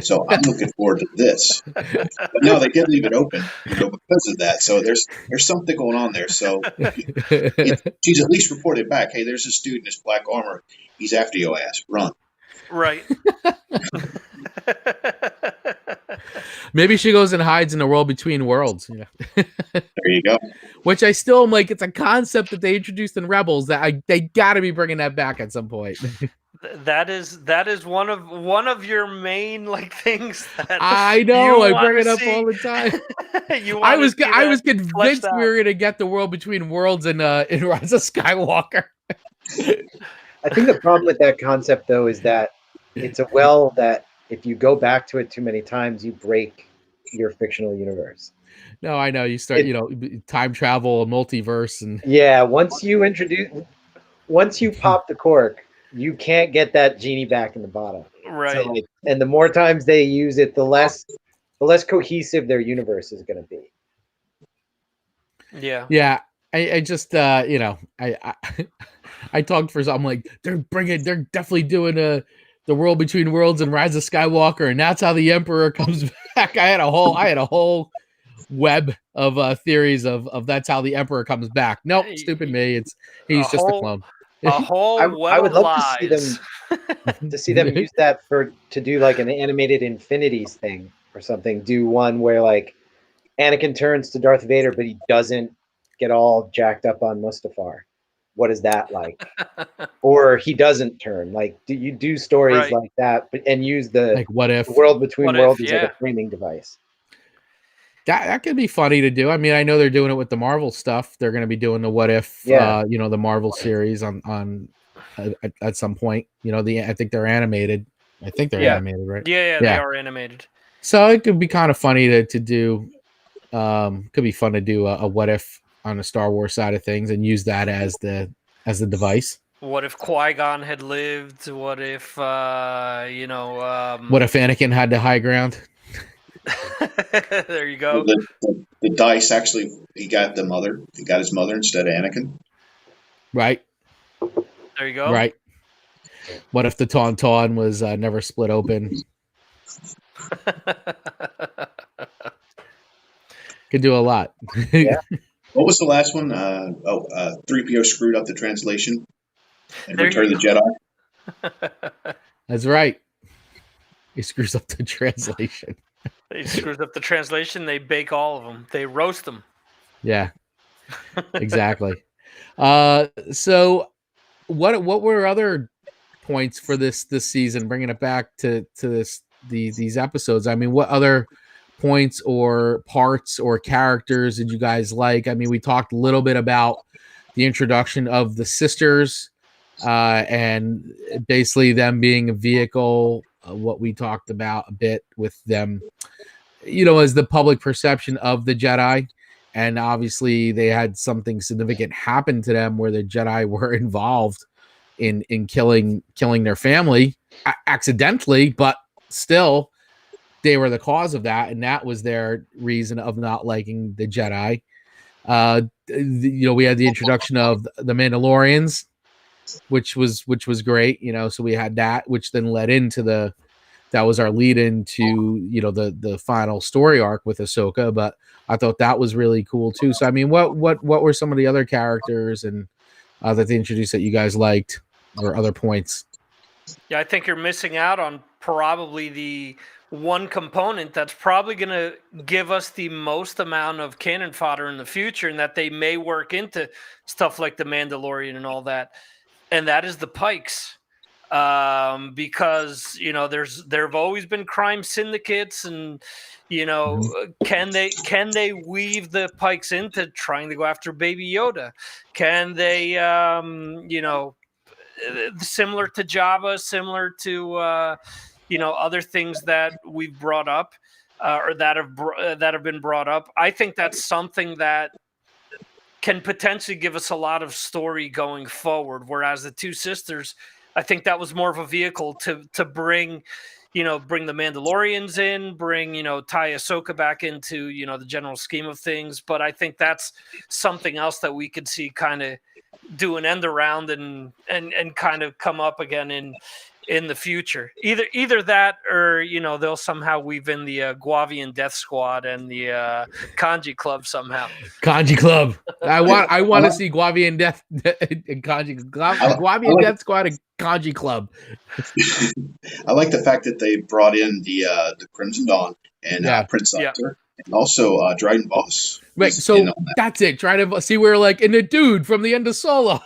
So I'm looking forward to this. But no, they did leave it open, because of that. So there's something going on there. So she's at least reported back, hey, there's this dude in this black armor. He's after your ass. Run. Right. Maybe she goes and hides in the world between worlds. There you go. Which I still am like, it's a concept that they introduced in Rebels that they got to be bringing that back at some point. That is one of your main things that I know. I bring it up all the time. I was convinced we were going to get the world between worlds in Rise of Skywalker. I think the problem with that concept, though, is that it's a well that if you go back to it too many times, you break your fictional universe. No, I know. You start, time travel, multiverse, and once you pop the cork, you can't get that genie back in the bottle. Right. So, and the more times they use it, the less cohesive their universe is going to be. Yeah. Yeah. I just, I talked for, I'm like, they're definitely doing the world between worlds and Rise of Skywalker, and that's how the Emperor comes back. I had a whole web of theories of that's how the Emperor comes back. Nope, stupid me. He's just a clone. A whole I would love to see them use that to do like an animated Infinities thing or something. Do one where like Anakin turns to Darth Vader, but he doesn't get all jacked up on Mustafar. What is that like? Or he doesn't turn. Like, do you do stories like that, and use the like what if the world between worlds as like a framing device? That could be funny to do. I mean, I know they're doing it with the Marvel stuff. They're going to be doing the what if, the Marvel series on at some point. I think they're animated. I think they're animated, right? Yeah, they are animated. So it could be kind of funny to do. Could be fun to do a what if on the Star Wars side of things and use that as the device. What if Qui-Gon had lived? What if what if Anakin had the high ground? There you go. The dice actually, he got his mother instead of Anakin. Right. There you go. Right. What if the Tauntaun was never split open? Could do a lot. Yeah. What was the last one? 3PO screwed up the translation and Return of the Jedi. That's right. He screws up the translation. He screws up the translation. They bake all of them. They roast them. Yeah, exactly. So what were other points for this season? Bringing it back to these episodes. I mean, what other points or parts or characters did you guys like? I mean, we talked a little bit about the introduction of the sisters and basically them being a vehicle. What we talked about a bit with them, as the public perception of the Jedi. And obviously they had something significant happen to them where the Jedi were involved in killing their family accidentally, but still they were the cause of that. And that was their reason of not liking the Jedi. We had the introduction of the Mandalorians, which was great, so we had that, which then led into the that was our lead into, you know, the final story arc with Ahsoka. But I thought that was really cool too. So I mean, what were some of the other characters and that they introduced that you guys liked, or other points? Yeah, I think you're missing out on probably the one component that's probably going to give us the most amount of cannon fodder in the future, and that they may work into stuff like the Mandalorian and all that, and that is the Pikes. Because, you know, there have always been crime syndicates, and, you know, can they weave the Pikes into trying to go after Baby Yoda? Can they, you know, similar to Jabba, similar to you know, other things that we've brought up, or that have been brought up. I think that's something that can potentially give us a lot of story going forward. Whereas the Two Sisters, I think that was more of a vehicle to bring, you know, bring the Mandalorians in, bring, you know, tie Ahsoka back into, you know, the general scheme of things. But I think that's something else that we could see kind of do an end around and kind of come up again in the future. Either that, or, you know, they'll somehow weave in the Guavian Death Squad and the Kanji Club somehow. Kanji Club. I want to see Guavian Death and Guavian Death Squad and Kanji Club. I like the fact that they brought in the Crimson Dawn and Prince Arthur, and also Dryden Voss. Right, so that's it. Try to see where, like, in the dude from the end of Solo,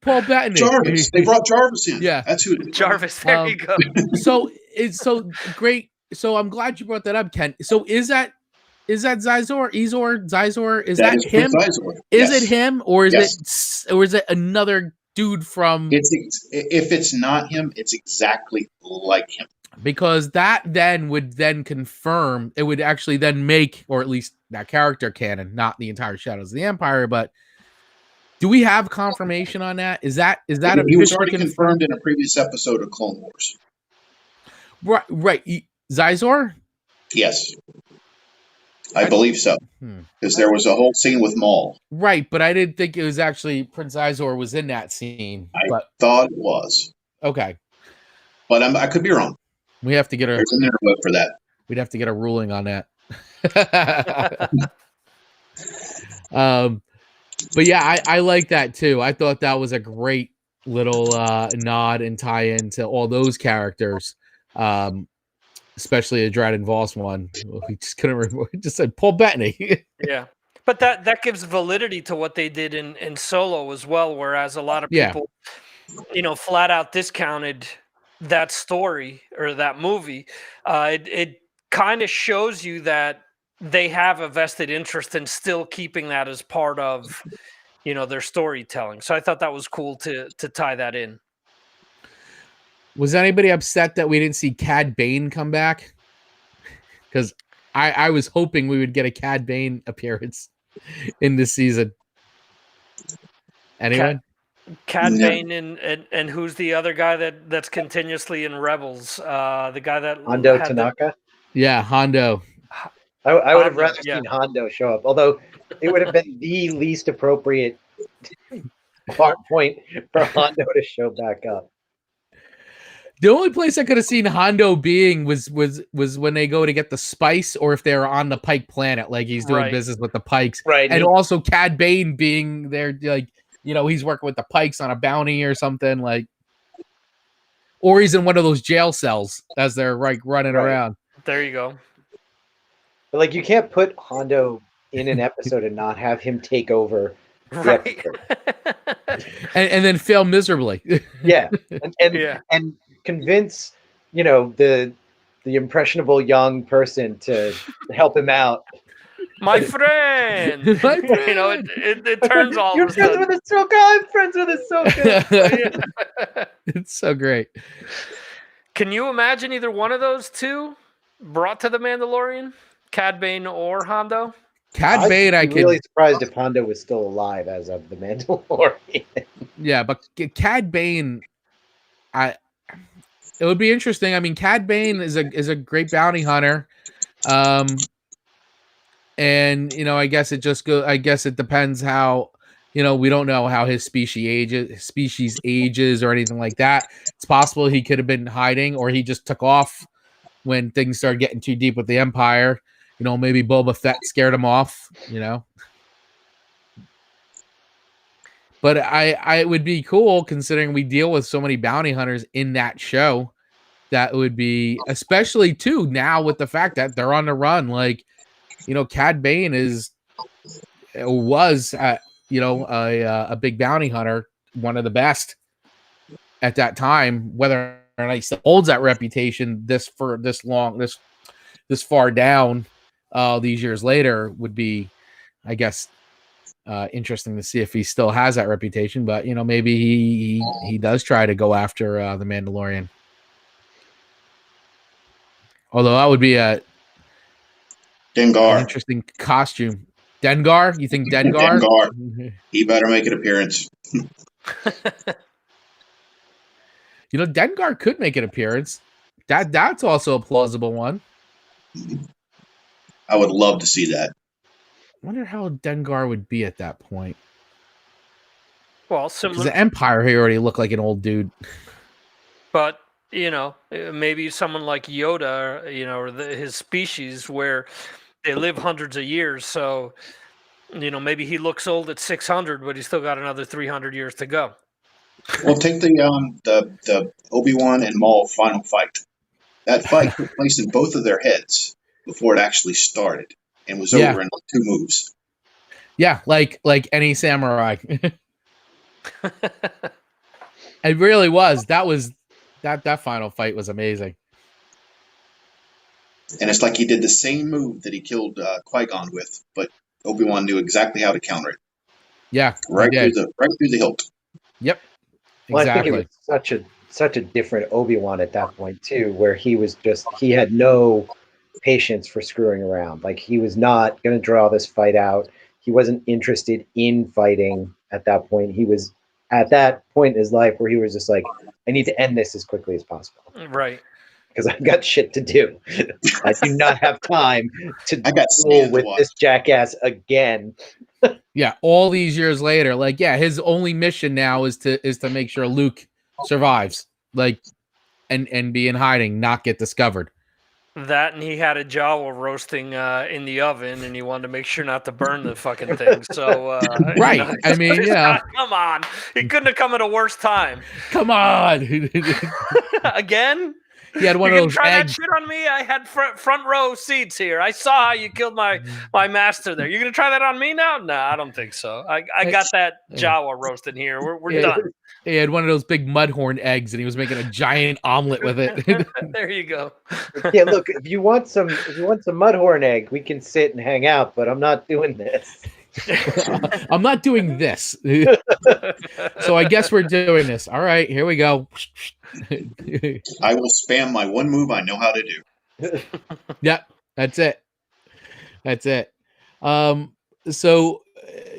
Paul Bettany. Jarvis. They brought Jarvis in. Yeah, that's who it is. Jarvis. There you go. So it's so great. So I'm glad you brought that up, Ken. So is that Zizor? Is that him? Is it him, or is it another dude from? If it's not him, it's exactly like him. Because that then would confirm, it would actually then make, or at least that character canon, not the entire Shadows of the Empire. But do we have confirmation on that? Is that he was already confirmed in a previous episode of Clone Wars? Right. Zizor? Yes, I believe so. Because there was a whole scene with Maul. Right, but I didn't think it was actually Prince Zizor was in that scene. I thought it was. Okay, but I could be wrong. We have to get There's an vote for that. We'd have to get a ruling on that. But yeah, I like that too. I thought that was a great little nod and tie-in to all those characters, especially a Dryden Voss one. We just couldn't remember. We just said Paul Bettany. Yeah, but that gives validity to what they did in Solo as well. Whereas a lot of people, you know, flat out discounted that story or that movie. It kind of shows you that they have a vested interest in still keeping that as part of, you know, their storytelling. So I thought that was cool to tie that in. Was anybody upset that we didn't see Cad Bane come back? Because I was hoping we would get a Cad Bane appearance in this season. Anyone? Cad Bane and who's the other guy that's continuously in Rebels? The guy that Hondo Tanaka. Yeah, Hondo. I would have rather seen Hondo show up, although it would have been the least appropriate point for Hondo to show back up. The only place I could have seen Hondo being was when they go to get the spice, or if they were on the Pike planet, like he's doing business with the Pikes, right? And also Cad Bane being there, like, you know, he's working with the Pikes on a bounty or something, like, or he's in one of those jail cells as they're like running around. There you go. But like, you can't put Hondo in an episode and not have him take over. Right. and then fail miserably. Yeah. And convince, you know, the impressionable young person to help him out. My friend. You know, it turns all You're of a sudden. friends with Ahsoka. I'm friends with Ahsoka. It's so great. Can you imagine either one of those two brought to the Mandalorian? Cad Bane or Hondo? Cad Bane, I'd be really surprised if Hondo was still alive as of the Mandalorian. Yeah, but Cad Bane, it would be interesting. I mean, Cad Bane is a great bounty hunter. And, you know, I guess it depends how we don't know how his species ages or anything like that. It's possible he could have been hiding, or he just took off when things started getting too deep with the Empire. Maybe Boba Fett scared him off, But I would be cool, considering we deal with so many bounty hunters in that show. That would be, especially too now with the fact that they're on the run. Like, Cad Bane was a big bounty hunter, one of the best at that time. Whether or not he still holds that reputation this far down these years later would be, I guess, interesting to see if he still has that reputation. But maybe he does try to go after the Mandalorian. Although that would be an interesting costume. Dengar? You think Dengar? Dengar. He better make an appearance. Dengar could make an appearance. That's also a plausible one. I would love to see that. I wonder how Dengar would be at that point. Well, similar. The Empire, he already looked like an old dude. But, maybe someone like Yoda, or his species, where they live hundreds of years. So, maybe he looks old at 600, but he's still got another 300 years to go. Well, take the Obi-Wan and Maul final fight. That fight took place in both of their heads before it actually started, and was over in 2 moves. Yeah, like any samurai. It really was. That final fight was amazing. And it's like he did the same move that he killed Qui-Gon with, but Obi-Wan knew exactly how to counter it. Yeah, right through the hilt. Yep. Well, Exactly. I think it was such a different Obi-Wan at that point too, where he had no patience for screwing around. Like, he was not going to draw this fight out. He wasn't interested in fighting at that point. He was at that point in his life where he was just like, I need to end this as quickly as possible. Right. Because I've got shit to do. I do not have time to deal with this jackass again. Yeah, all these years later, his only mission now is to make sure Luke survives, and be in hiding, not get discovered. That, and he had a Jawa roasting in the oven, and he wanted to make sure not to burn the fucking thing. So, right. Come on. He couldn't have come at a worse time. Come on. Again? He had one You're of those try eggs. that shit on me? I had front row seats here. I saw how you killed my master there. You're going to try that on me now? No, I don't think so. I got that Jawa roast in here. We're done. He had one of those big mudhorn eggs, and he was making a giant omelet with it. There you go. Yeah, look, if you want some mudhorn egg, we can sit and hang out, but I'm not doing this. I'm not doing this. So I guess we're doing this. All right, here we go. I will spam my one move I know how to do. Yep, that's it. So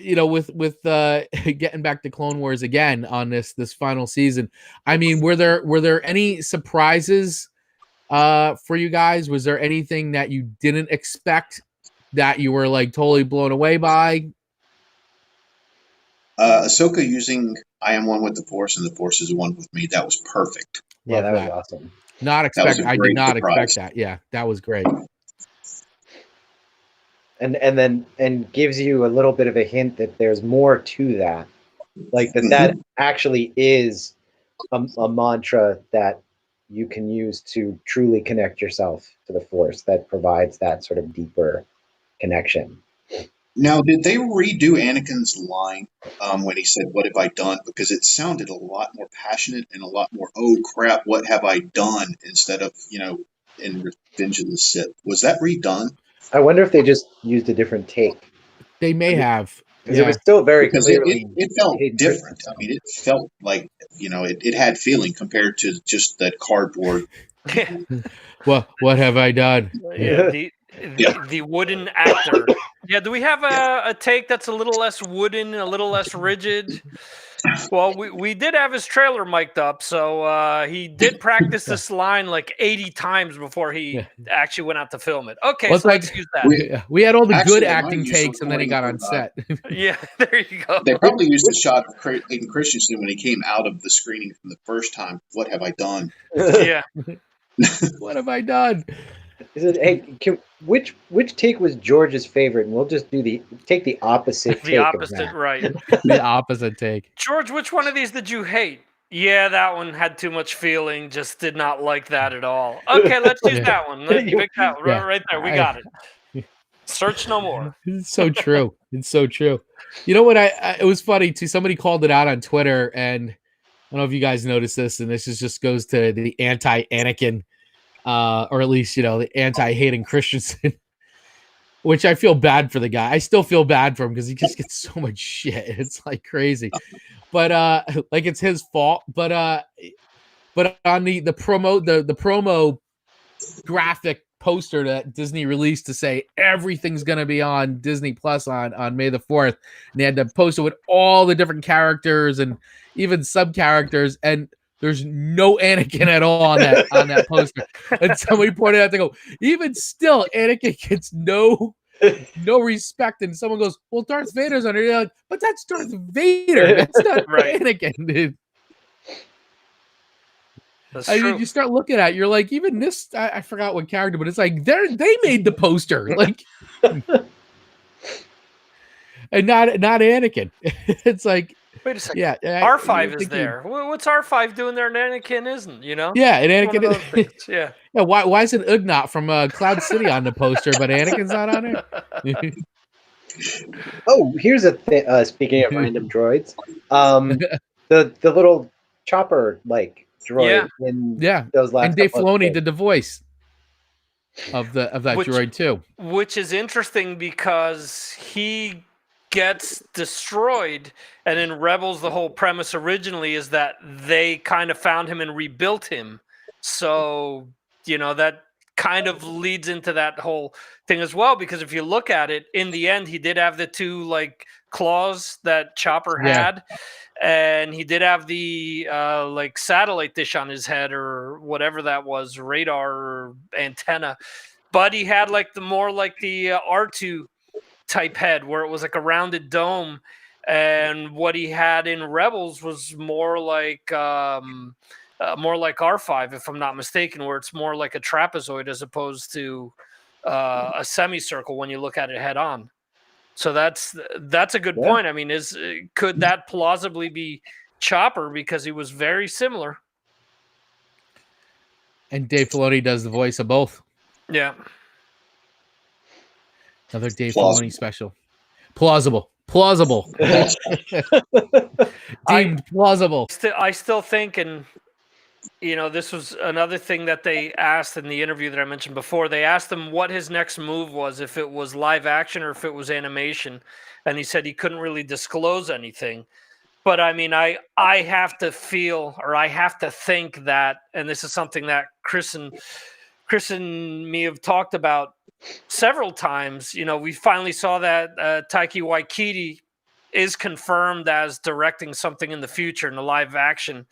with getting back to Clone Wars again on this final season, I mean, were there any surprises for you guys? Was there anything that you didn't expect that you were totally blown away by? Ahsoka using I am one with the Force and the Force is one with me. That was perfect. Yeah, that was awesome. I did not expect that. Yeah, that was great. And gives you a little bit of a hint that there's more to that. Like that actually is a mantra that you can use to truly connect yourself to the Force, that provides that sort of deeper connection. Now, did they redo Anakin's line when he said, "What have I done?" Because it sounded a lot more passionate and a lot more, "Oh crap, what have I done?" instead of, in Revenge of the Sith. Was that redone? I wonder if they just used a different take. They may have. Because it was still very clearly it felt different. I mean, it felt like, it had feeling compared to just that cardboard. What have I done? Yeah, the wooden actor. Yeah, do we have a take that's a little less wooden, a little less rigid? Well, we did have his trailer mic'd up, so he did practice this line like 80 times before he actually went out to film it. Okay, Well, it's so like- let's use that. We had all the good Actually, they might acting use takes, and then he got on recording set. Yeah, there you go. They probably used a shot of Hayden Christensen when he came out of the screening from the first time. What have I done? Yeah. What have I done? He said, "Hey, which take was George's favorite?" And we'll just take the opposite. The take opposite, of that. right. The opposite take. George, which one of these did you hate? Yeah, that one had too much feeling. Just did not like that at all. Okay, let's use that one. Let's pick that one right there. We got it. Search no more. It's so true. It's so true. You know what? It was funny too. Somebody called it out on Twitter, and I don't know if you guys noticed this. And this just goes to the anti-Anakin, or at least the anti-Hayden Christensen, which I feel bad for the guy. I still feel bad for him because he just gets so much shit. It's like crazy, but like it's his fault. But on the promo graphic poster that Disney released to say everything's going to be on Disney Plus on May the 4th, and they had to post it with all the different characters and even sub characters, and there's no Anakin at all on that poster. And somebody pointed out, they go, even still, Anakin gets no respect. And someone goes, well, Darth Vader's on it. They're like, but that's Darth Vader. That's not Right. Anakin, dude. That's I true. mean, you start looking at it, you're like, even this, I forgot what character, but it's like they made the poster, like, and not Anakin. It's like, Wait a second. yeah, R5 is there. What's R5 doing there and Anakin isn't, Yeah, and One of those Anakin. things, yeah. Yeah, why is it Ugnaught from Cloud City on the poster, but Anakin's not on there? Oh, here's a thing. Speaking of random droids, the little chopper droid in those last. And Dave couple Filoni of did the voice of that droid too, which is interesting because he gets destroyed, and in Rebels the whole premise originally is that they kind of found him and rebuilt him, so that kind of leads into that whole thing as well, because if you look at it, in the end he did have the two claws that Chopper had, and he did have the satellite dish on his head or whatever that was, radar or antenna, but he had the R2 type head where it was like a rounded dome, and what he had in Rebels was more like R5, if I'm not mistaken, where it's more like a trapezoid as opposed to a semicircle when you look at it head on. So that's a good point. I mean, could that plausibly be Chopper, because he was very similar? and Dave Filoni does the voice of both. Yeah. Another Dave Plausible. Filoni special. Plausible. Deemed plausible. I still think, and this was another thing that they asked in the interview that I mentioned before. They asked him what his next move was, if it was live action or if it was animation, and he said he couldn't really disclose anything. But I mean, I have to feel, or I have to think that, and this is something that Chris and me have talked about several times. We finally saw that Taika Waititi is confirmed as directing something in the future in the live action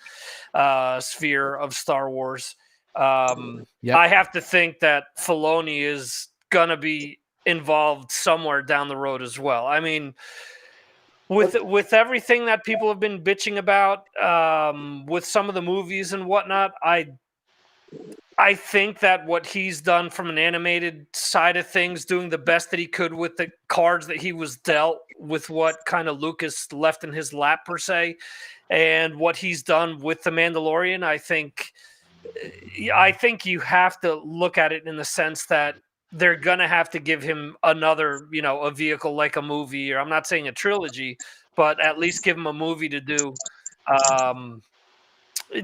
sphere of Star Wars. I have to think that Filoni is gonna be involved somewhere down the road as well. I mean, with everything that people have been bitching about, with some of the movies and whatnot, I think that what he's done from an animated side of things, doing the best that he could with the cards that he was dealt, with what kind of Lucas left in his lap per se, and what he's done with the Mandalorian, I think you have to look at it in the sense that they're gonna have to give him another, a vehicle like a movie, or I'm not saying a trilogy, but at least give him a movie to do.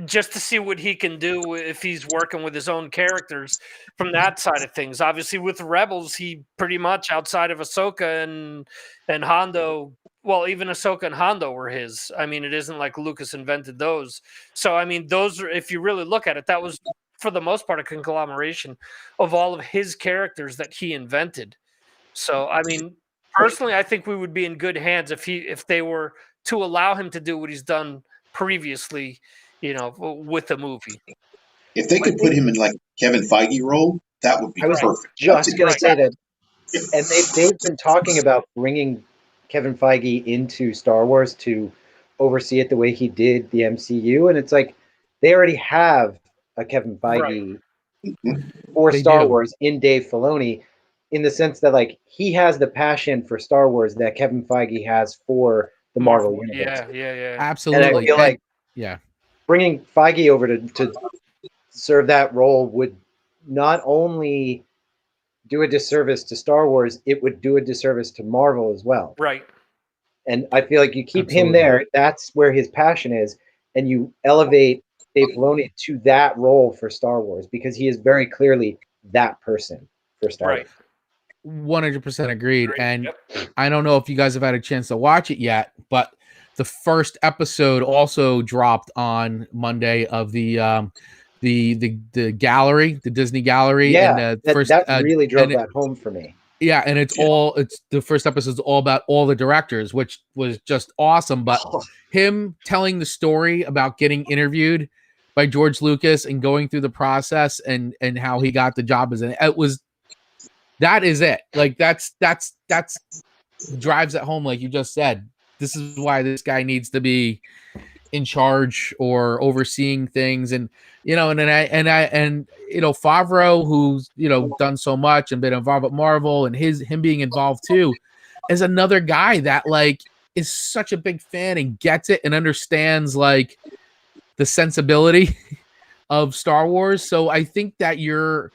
Just to see what he can do if he's working with his own characters from that side of things. Obviously, with Rebels, he pretty much, outside of Ahsoka and Hondo, well, even Ahsoka and Hondo were his. I mean, it isn't like Lucas invented those. So, I mean, those are, if you really look at it, that was, for the most part, a conglomeration of all of his characters that he invented. So, I mean, personally, I think we would be in good hands if they were to allow him to do what he's done previously, with the movie. If they could put him in like Kevin Feige role, that would be perfect. Just going to say that, and they've been talking about bringing Kevin Feige into Star Wars to oversee it the way he did the MCU, and it's like they already have a Kevin Feige for Star Wars in Dave Filoni, in the sense that like he has the passion for Star Wars that Kevin Feige has for the Marvel universe. Yeah. Absolutely. And I feel like bringing Feige over to serve that role would not only do a disservice to Star Wars, it would do a disservice to Marvel as well. Right. And I feel like you keep him there, that's where his passion is, and you elevate Dave Filoni to that role for Star Wars, because he is very clearly that person for Star Wars. 100% agreed. And I don't know if you guys have had a chance to watch it yet, but the first episode also dropped on Monday of the gallery, the Disney gallery. Yeah, and that really drove that home for me. Yeah, and it's the first episode is all about all the directors, which was just awesome. But him telling the story about getting interviewed by George Lucas and going through the process and how he got the job that is it. Like that's drives it home, like you just said. This is why this guy needs to be in charge or overseeing things, and Favreau, who's done so much and been involved with Marvel, and him being involved too, is another guy that like is such a big fan and gets it and understands like the sensibility of Star Wars. So I think that you're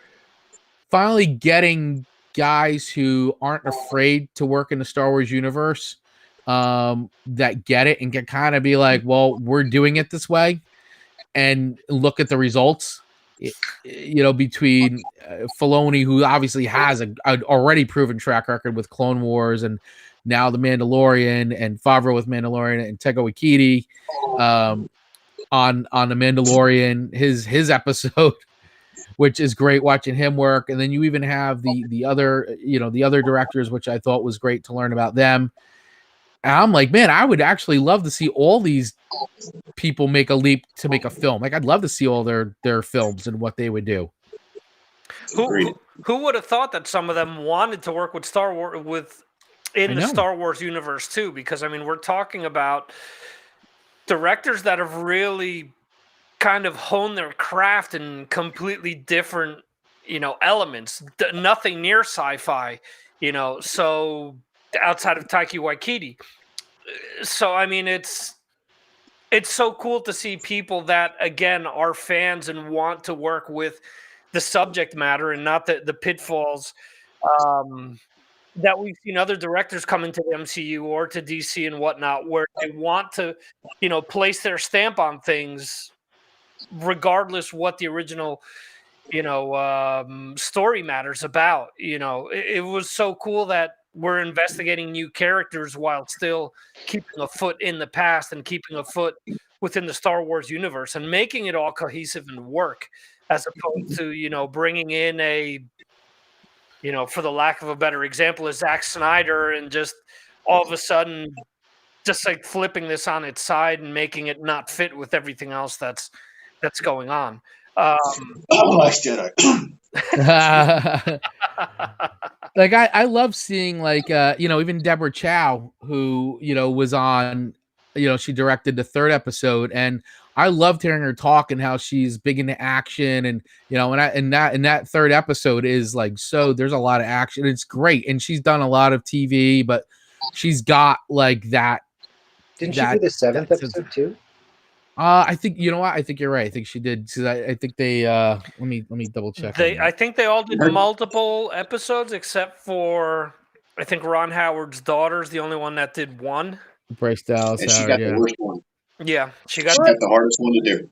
finally getting guys who aren't afraid to work in the Star Wars universe, that get it and can kind of be like, well, we're doing it this way, and look at the results. Between Filoni, who obviously has an already proven track record with Clone Wars and now The Mandalorian, and Favreau with Mandalorian, and Taika Waititi on The Mandalorian, his episode, which is great watching him work. And then you even have the other directors, which I thought was great to learn about them. And I'm like, man, I would actually love to see all these people make a leap to make a film. Like, I'd love to see all their films and what they would do. Who would have thought that some of them wanted to work with Star Wars in the Star Wars universe too? Because I mean, we're talking about directors that have really kind of honed their craft in completely different, elements. Nothing near sci-fi, so outside of Taika Waititi. So I mean, it's so cool to see people that again are fans and want to work with the subject matter and not the pitfalls that we've seen other directors come into the MCU or to DC and whatnot, where they want to, place their stamp on things, regardless what the original, story matters about. It was so cool that we're investigating new characters while still keeping a foot in the past and keeping a foot within the Star Wars universe and making it all cohesive and work, as opposed to, bringing in a, for the lack of a better example, is Zack Snyder, and just all of a sudden just like flipping this on its side and making it not fit with everything else that's going on. Last Jedi. Like I love seeing like even Deborah Chow, who was on, she directed the third episode, and I loved hearing her talk and how she's big into action, and and that third episode is like, so there's a lot of action. It's great, and she's done a lot of TV, but she's got like that. Didn't she do the seventh episode too? I think I think you're right. I think she did. I think they let me double check. I think they all did multiple episodes, except for I think Ron Howard's daughter's the only one that did one. Bryce Dallas and she got the worst one. Yeah, she got the hardest one to do.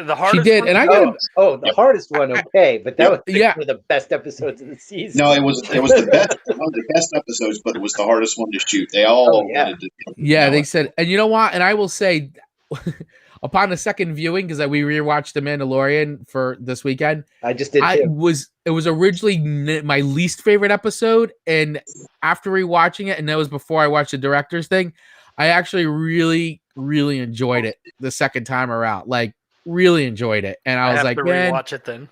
The hardest. She did, one? And I got the hardest one. Okay, but that was one of the best episodes of the season. No, it was the best, one of the best episodes, but it was the hardest one to shoot. They all wanted to. They said, and you know what? And I will say, upon the second viewing, because we rewatched The Mandalorian for this weekend, I just did. It was originally my least favorite episode, and after rewatching it, and that was before I watched the director's thing, I actually really, really enjoyed it the second time around. Like, really enjoyed it, and I was have like, to man, rewatch it then.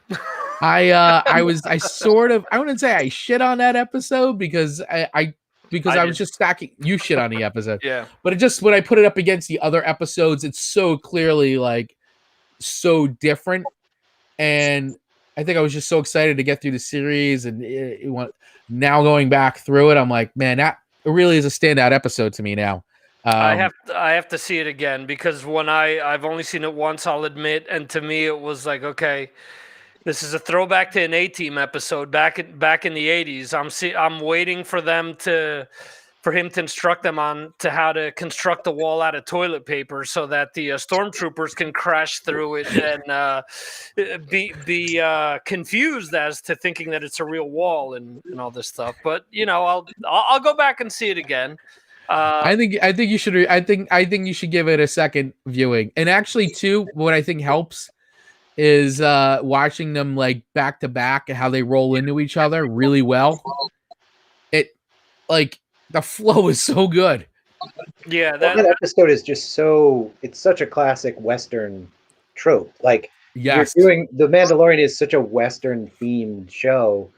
I sort of, I wouldn't say I shit on that episode because I I was did. just stacking. You shit on the episode, Yeah. but it just when I put it up against the other episodes, it's so clearly like so different, and I think I was just so excited to get through the series, and now going back through it, I'm like, man, that really is a standout episode to me now. I have to see it again because when I've only seen it once, I'll admit, and to me it was like, okay, this is a throwback to an A-Team episode back in the 80s. I'm waiting for him to instruct them on to how to construct a wall out of toilet paper so that the stormtroopers can crash through it and be confused as to thinking that it's a real wall and all this stuff. But I'll go back and see it again. I think you should. I think you should give it a second viewing. And actually, too, what I think helps is watching them like back to back and how they roll into each other really well. It like the flow is so good. Yeah, that episode is just so. It's such a classic Western trope. Like, yes, you're doing The Mandalorian is such a Western themed show,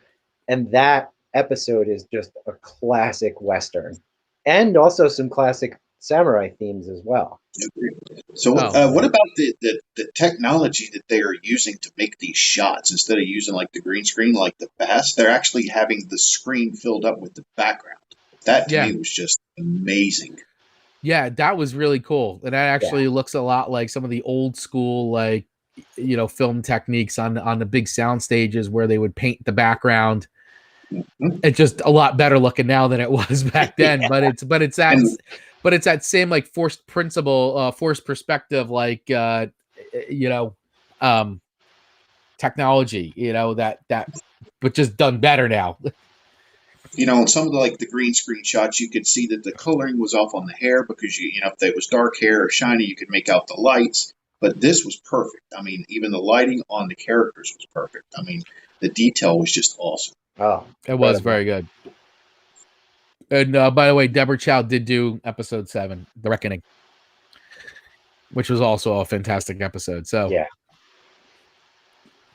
and that episode is just a classic Western. And also some classic samurai themes as well. So, what about the technology that they are using to make these shots instead of using like the green screen, like the past? They're actually having the screen filled up with the background. That to me was just amazing. Yeah, that was really cool. And that actually looks a lot like some of the old school, like film techniques on the big sound stages where they would paint the background. It's just a lot better looking now than it was back then. But it's that same like forced perspective, like technology, that but just done better now. In some of the green screen shots, you could see that the coloring was off on the hair because if it was dark hair or shiny, you could make out the lights. But this was perfect. I mean, even the lighting on the characters was perfect. I mean, the detail was just awesome. Oh, it was very good. And by the way, Deborah Chow did do episode 7, The Reckoning, which was also a fantastic episode. So yeah,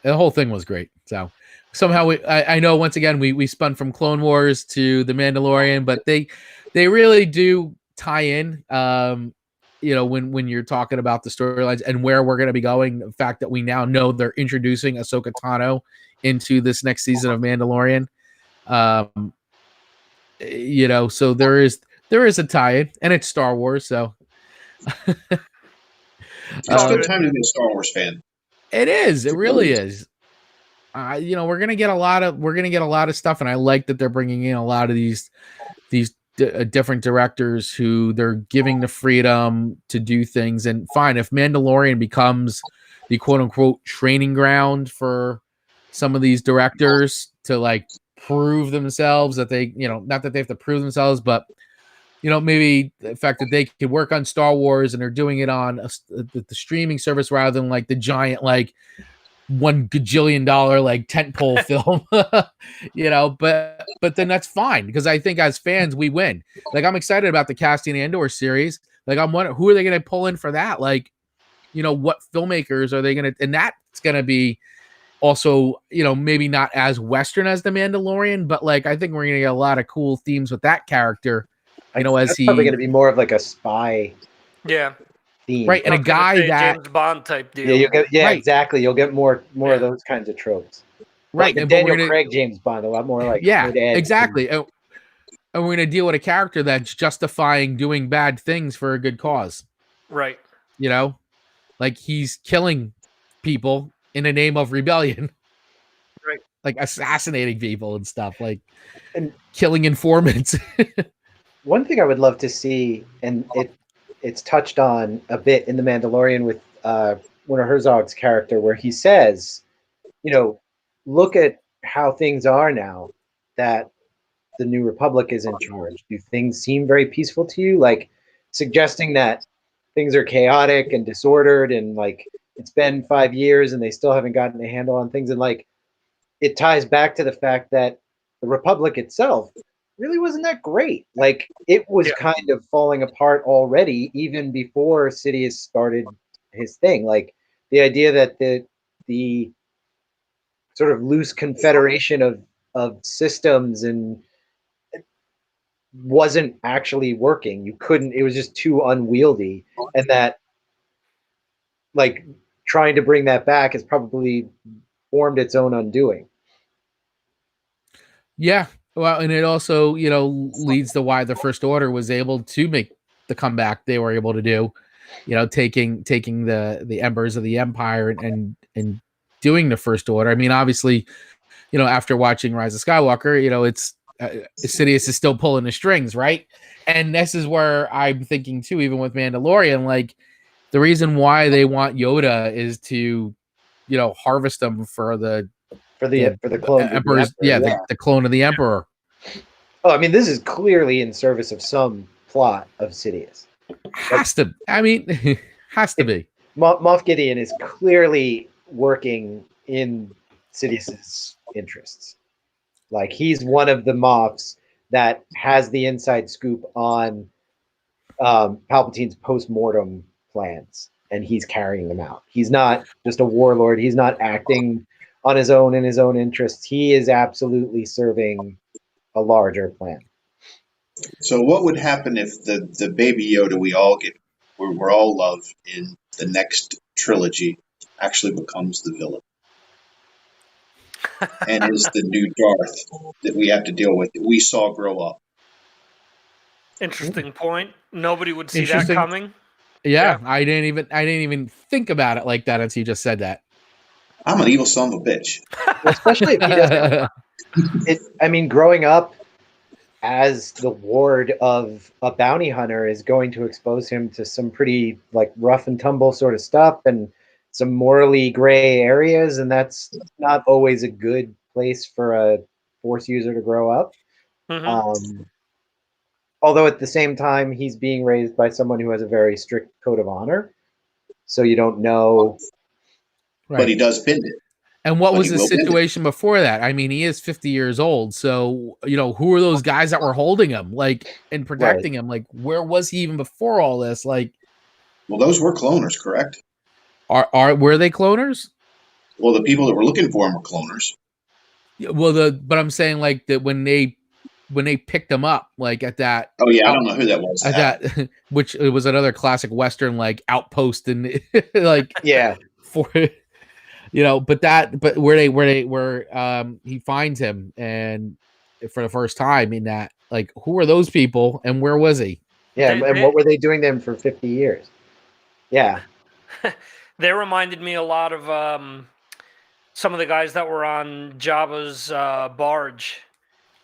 the whole thing was great. So somehow I know once again we spun from Clone Wars to The Mandalorian, but they really do tie in. When you're talking about the storylines and where we're going to be going, the fact that we now know they're introducing Ahsoka Tano into this next season of Mandalorian. So there is a tie-in, and it's Star Wars, so it's a good time to be a Star Wars fan. It is. It really is. We're gonna get a lot of stuff, and I like that they're bringing in a lot of these different directors who they're giving the freedom to do things. And fine, if Mandalorian becomes the quote unquote training ground for some of these directors to like prove themselves that they, not that they have to prove themselves, but maybe the fact that they could work on Star Wars and they're doing it on the streaming service rather than like the giant like $1 gajillion like tentpole film, but then that's fine because I think as fans we win. Like I'm excited about the Castian Andor series. Like I'm wondering who are they going to pull in for that? Like, what filmmakers are they going to? And that's going to be also, maybe not as Western as the Mandalorian, but like I think we're going to get a lot of cool themes with that character. As that's he probably going to be more of like a spy. Yeah. Theme. Right, and a guy that James Bond type deal. Yeah, you'll get, right. Exactly. You'll get more of those kinds of tropes. Right, like and Daniel Craig James Bond, a lot more like exactly. And we're going to deal with a character that's justifying doing bad things for a good cause. Right. Like he's killing people in the name of rebellion. Right. Like assassinating people and stuff, like and killing informants. One thing I would love to see, and it's touched on a bit in The Mandalorian with Werner Herzog's character, where he says, look at how things are now that the New Republic is in charge. Do things seem very peaceful to you? Like suggesting that things are chaotic and disordered and like it's been 5 years and they still haven't gotten a handle on things. And like it ties back to the fact that the Republic itself really wasn't that great. Like, it was kind of falling apart already, even before Sidious started his thing. Like, the idea that the sort of loose confederation of systems and wasn't actually working. You couldn't. It was just too unwieldy, and that, like, trying to bring that back has probably formed its own undoing. Yeah. Well, and it also, you know, leads to why the First Order was able to make the comeback they were able to do, you know, taking the embers of the Empire and doing the First Order. I mean, obviously, you know, after watching Rise of Skywalker, you know, it's Sidious is still pulling the strings, right? And this is where I'm thinking too, even with Mandalorian, like the reason why they want Yoda is to, you know, harvest them for the For the clones of the Emperor's, Emperor, the clone of the Emperor. Oh, I mean, this is clearly in service of some plot of Sidious. Has to, I mean, has to be. Moff Gideon is clearly working in Sidious's interests. Like, he's one of the Moffs that has the inside scoop on Palpatine's post-mortem plans, and he's carrying them out. He's not just a warlord. He's not acting on his own in his own interests. He is absolutely serving a larger plan. So what would happen if the baby Yoda we all we're all love in the next trilogy actually becomes the villain? And is the new Darth that we have to deal with that we saw grow up? Interesting point. Nobody would see that coming. Yeah, I didn't even think about it like that until you just said that. I'm an evil son of a bitch. Especially if he doesn't. I mean, growing up as the ward of a bounty hunter is going to expose him to some pretty, like, rough and tumble sort of stuff and some morally gray areas, and that's not always a good place for a Force user to grow up. Mm-hmm. Although at the same time, he's being raised by someone who has a very strict code of honor, so you don't know. Right. But he does bend it. And what was the situation before that? I mean, he is 50 years old. So, you know, who are those guys that were holding him, like, and protecting him? Like, where was he even before all this? Like, well, those were cloners, correct? Were they cloners? Well, the people that were looking for him were cloners. Well, but I'm saying, like, that when they picked him up, like, at that. Oh yeah, I don't know who that was. At that, which it was another classic Western, like, outpost and like, yeah, for. You know, but where he finds him, and for the first time in that, like, who are those people and where was he? Yeah, and what were they doing then for 50 years? Yeah. They reminded me a lot of some of the guys that were on Jabba's barge.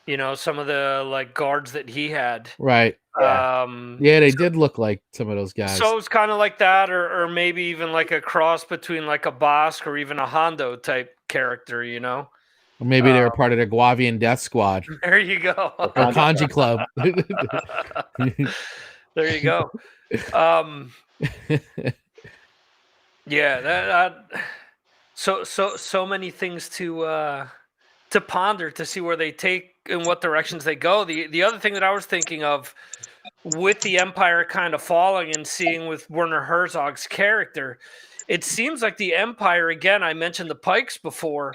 You know, some of the, like, guards that he had. Right. Yeah. They did look like some of those guys. So it's kind of like that, or maybe even like a cross between, like, a Bosk or even a Hondo type character, you know? Or maybe they were part of the Guavian Death Squad. There you go. Or Kanji Club. There you go. Yeah, that so many things to ponder, to see where they take and what directions they go. The other thing that I was thinking of, with the Empire kind of falling and seeing with Werner Herzog's character, it seems like the Empire, again, I mentioned the Pikes before,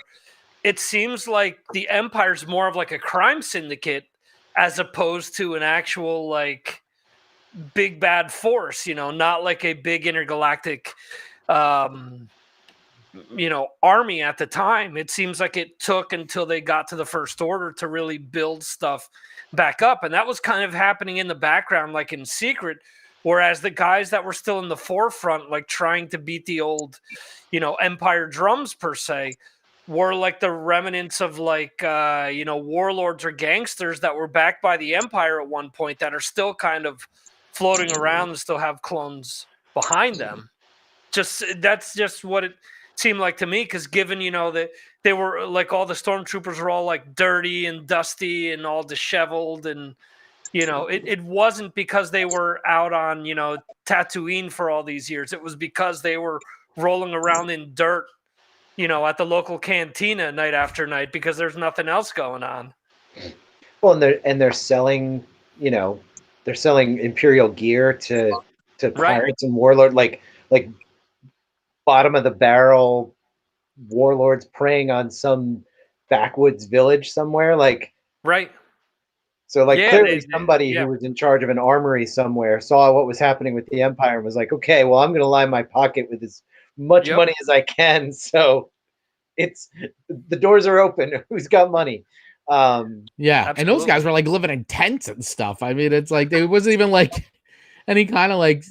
it seems like the Empire's more of like a crime syndicate as opposed to an actual, like, big bad force, you know, not like a big intergalactic army at the time. It seems like it took until they got to the First Order to really build stuff back up, and that was kind of happening in the background, like in secret, whereas the guys that were still in the forefront, like trying to beat the old, Empire drums per se, were like the remnants of, like, warlords or gangsters that were backed by the Empire at one point that are still kind of floating around and still have clones behind them. That's just what it seemed like to me, because given, that they were, like, all the stormtroopers were all, like, dirty and dusty and all disheveled, and it wasn't because they were out on Tatooine for all these years. It was because they were rolling around in dirt at the local cantina night after night because there's nothing else going on. Well, and they're selling, they're selling Imperial gear to Right. pirates and warlord, like bottom of the barrel warlords preying on some backwoods village somewhere. Right. So Yeah. clearly somebody yeah. who was in charge of an armory somewhere saw what was happening with the Empire and was like, okay, well, I'm going to line my pocket with as much Yep. money as I can. So it's the doors are open. Who's got money? Yeah, and those guys were like living in tents and stuff. I mean, it's like there wasn't even like any kind of like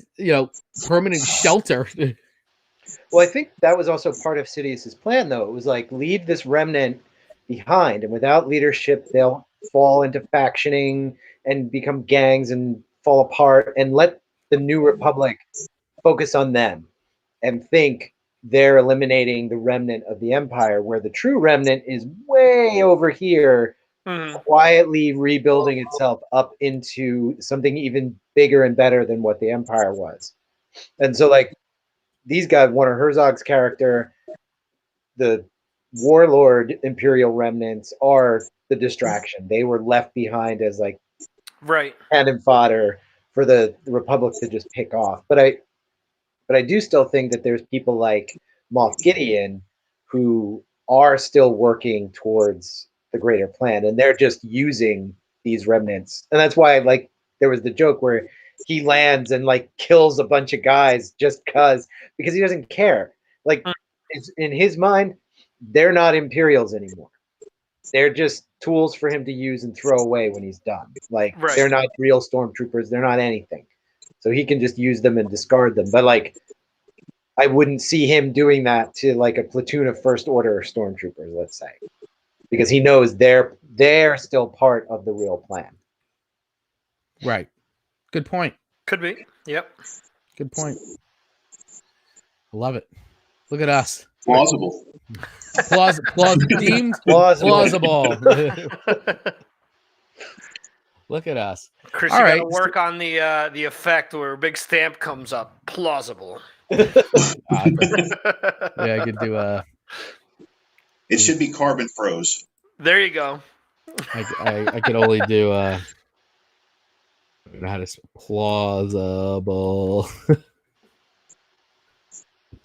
permanent shelter. Well, I think that was also part of Sidious's plan, though. It was like leave this remnant behind, and without leadership, they'll fall into factioning and become gangs and fall apart, and let the New Republic focus on them and think they're eliminating the remnant of the Empire, where the true remnant is way over here, quietly rebuilding itself up into something even bigger and better than what the Empire was. And so, these guys, Werner Herzog's character, the warlord Imperial remnants are the distraction. They were left behind as right cannon fodder for the Republic to just pick off. But I do still think that there's people like Moff Gideon who are still working towards the greater plan, and they're just using these remnants. And that's why there was the joke where he lands and kills a bunch of guys just because he doesn't care. In his mind, they're not Imperials anymore. They're just tools for him to use and throw away when he's done. They're not real stormtroopers. They're not anything. So he can just use them and discard them. But I wouldn't see him doing that to a platoon of First Order stormtroopers, let's say, because he knows they're still part of the real plan. Right. Good point. Could be. Yep. Good point. I love it. Look at us. Plausible. Deemed plausible. Look at us. Chris, all you right. gotta work on the effect where a big stamp comes up. Plausible. Yeah, I could do It should be carbon froze. There you go. I could only do I don't know how to plausible.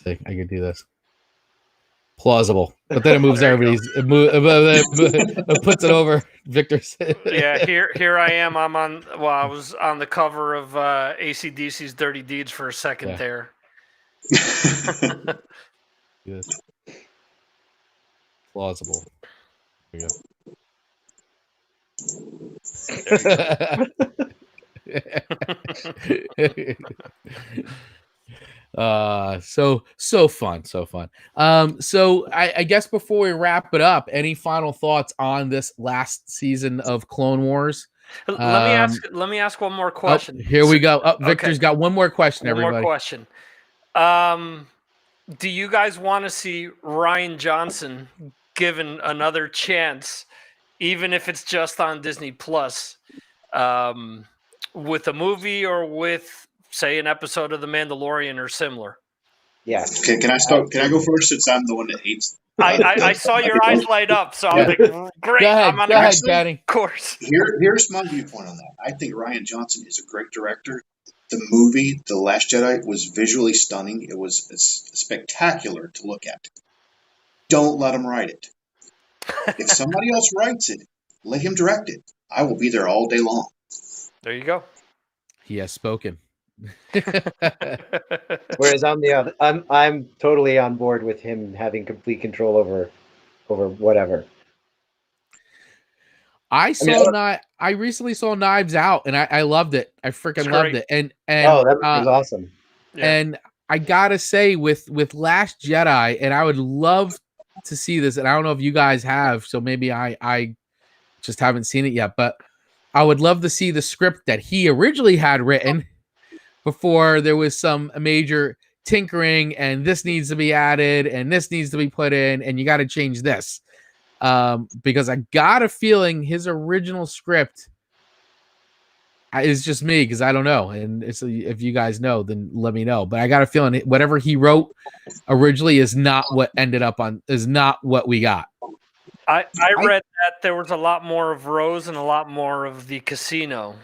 I could do this. Plausible, but then it moves everybody's. It puts it over Victor's. Yeah, here I am. I was on the cover of AC/DC's Dirty Deeds for a second there. Yes. Plausible. There we go. So fun. So I guess before we wrap it up, any final thoughts on this last season of Clone Wars? Let me ask one more question. Here we go. Victor's got one more question. Everybody. One more question. Do you guys want to see Rian Johnson given another chance, even if it's just on Disney Plus, with a movie or with, say, an episode of The Mandalorian or similar? Yes. Okay, can I start? Can I go first since I'm the one that hates? I saw your eyes light up, so I was like, great. Go ahead, Danny. Of course. Here's my viewpoint on that. I think Rian Johnson is a great director. The movie, The Last Jedi, was visually stunning. It's spectacular to look at. Don't let him write it. If somebody else writes it, let him direct it. I will be there all day long. There you go. He has spoken. Whereas I'm totally on board with him having complete control over whatever. I recently saw Knives Out, and I loved it. I freaking loved it. And that was awesome. Yeah. And I gotta say, with Last Jedi, and I would love to see this, and I don't know if you guys have, so maybe I just haven't seen it yet, but I would love to see the script that he originally had written before there was some major tinkering, and this needs to be added, and this needs to be put in, and you got to change this. Because I got a feeling his original script is just me, because I don't know. And if you guys know, then let me know. But I got a feeling whatever he wrote originally is not what ended up on, is not what we got. I read that there was a lot more of Rose and a lot more of the casino.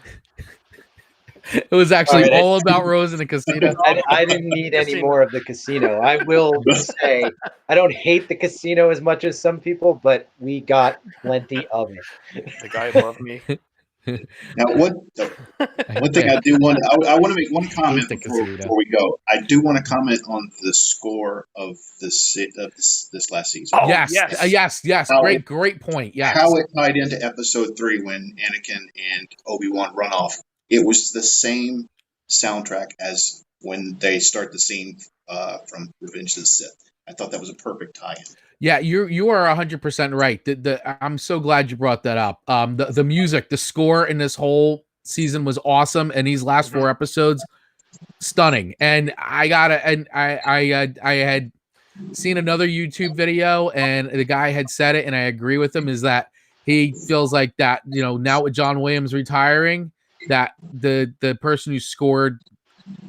It was actually All right, all about Rose in the casino. I didn't need any Casino. more of the casino. I will say I don't hate the casino as much as some people, but we got plenty of it. The guy above me. Now, one thing I do want I want to make one comment the before casino. we go. I do want to comment on the score of this last season. Oh, yes. How Great point. Yes. How it tied into episode 3 when Anakin and Obi-Wan run off. It was the same soundtrack as when they start the scene from Revenge of the Sith. I thought that was a perfect tie-in. Yeah, you are 100% right. I'm so glad you brought that up. The music, the score in this whole season was awesome, and these last 4 episodes, stunning. And I had seen another YouTube video, and the guy had said it, and I agree with him. Is that he feels like that now with John Williams retiring, that the person who scored,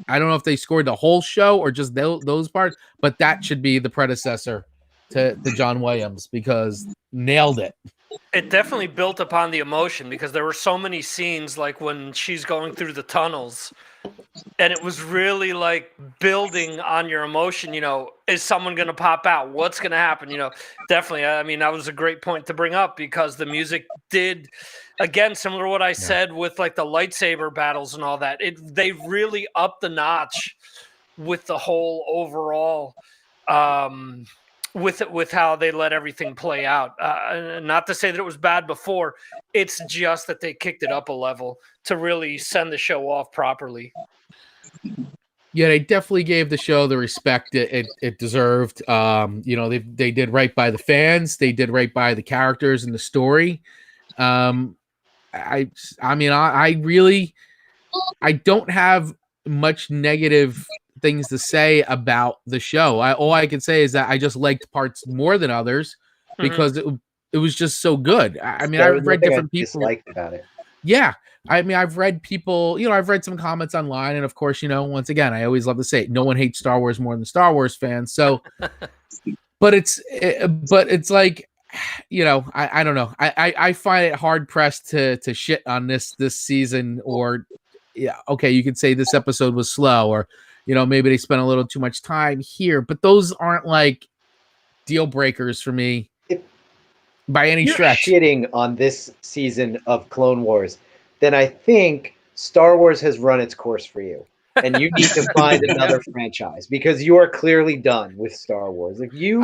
I don't know if they scored the whole show or just those parts, but that should be the predecessor to John Williams, because nailed it. It definitely built upon the emotion, because there were so many scenes like when she's going through the tunnels, and it was really like building on your emotion. Is someone going to pop out? What's going to happen? Definitely. I mean, that was a great point to bring up, because the music did, again, similar to what I said with like the lightsaber battles and all that. They really upped the notch with the whole overall, with how they let everything play out. Not to say that it was bad before. It's just that they kicked it up a level to really send the show off properly. Yeah, they definitely gave the show the respect it deserved. They did right by the fans. They did right by the characters and the story. I don't have much negative things to say about the show. All I can say is that I just liked parts more than others, because it was just so good. I've read different people liked about it. Yeah. I've read people, I've read some comments online, and of course, once again, I always love to say it, no one hates Star Wars more than Star Wars fans. So, but it's like, I don't know. I find it hard pressed to shit on this season, or okay, you could say this episode was slow, or maybe they spent a little too much time here, but those aren't like deal breakers for me by any stretch. Shitting on this season of Clone Wars, then I think Star Wars has run its course for you, and you need to find another franchise, because you are clearly done with Star Wars. If you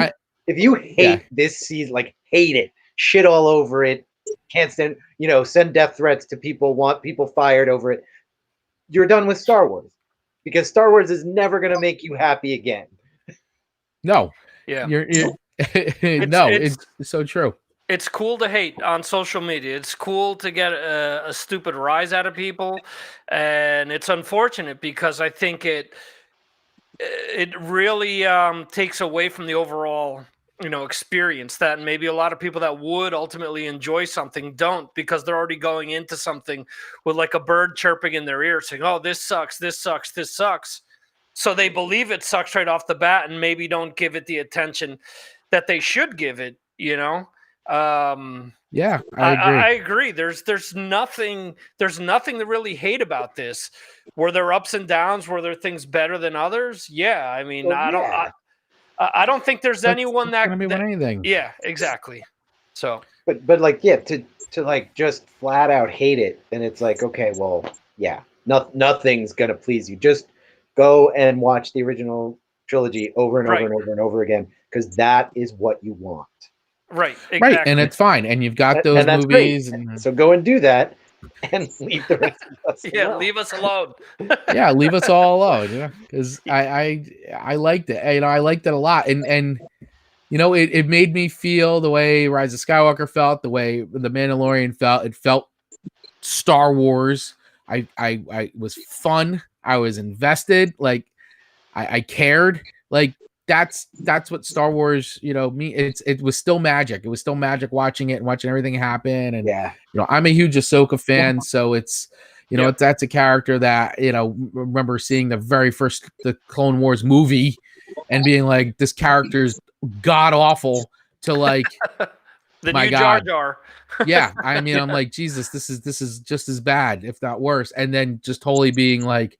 hate this season, like hate it, shit all over it, can't stand, send death threats to people, want people fired over it, you're done with Star Wars, because Star Wars is never going to make you happy again. No. Yeah. It's so true. It's cool to hate on social media. It's cool to get a stupid rise out of people, and it's unfortunate, because I think it really takes away from the overall experience, that maybe a lot of people that would ultimately enjoy something don't, because they're already going into something with like a bird chirping in their ear saying, oh, this sucks, this sucks, this sucks. So they believe it sucks right off the bat, and maybe don't give it the attention that they should give it, Yeah, I agree. There's nothing to really hate about this. Were there ups and downs? Were there things better than others? Yeah, I don't think there's anyone that can be anything. Yeah, exactly. So, but like, to like just flat out hate it, and it's like, okay, well, yeah, nothing's gonna please you. Just go and watch the original trilogy over and over and over and over again, because that is what you want. Right, exactly. Right, and it's fine, and you've got those movies, and so go and do that, and leave the rest of us alone. Leave us alone. Yeah, leave us all alone. Because I liked it. I liked it a lot, and it made me feel the way Rise of Skywalker felt, the way the Mandalorian felt. It felt Star Wars. I was fun. I was invested. Like I cared. Like that's what Star Wars, it was still magic. It was still magic watching it and watching everything happen. And I'm a huge Ahsoka fan, so it's that's a character that remember seeing the very first the Clone Wars movie and being like, this character's god awful, to like The My new Jar God. Jar. Yeah, I mean, I'm like, Jesus, this is just as bad, if not worse. And then just totally being like,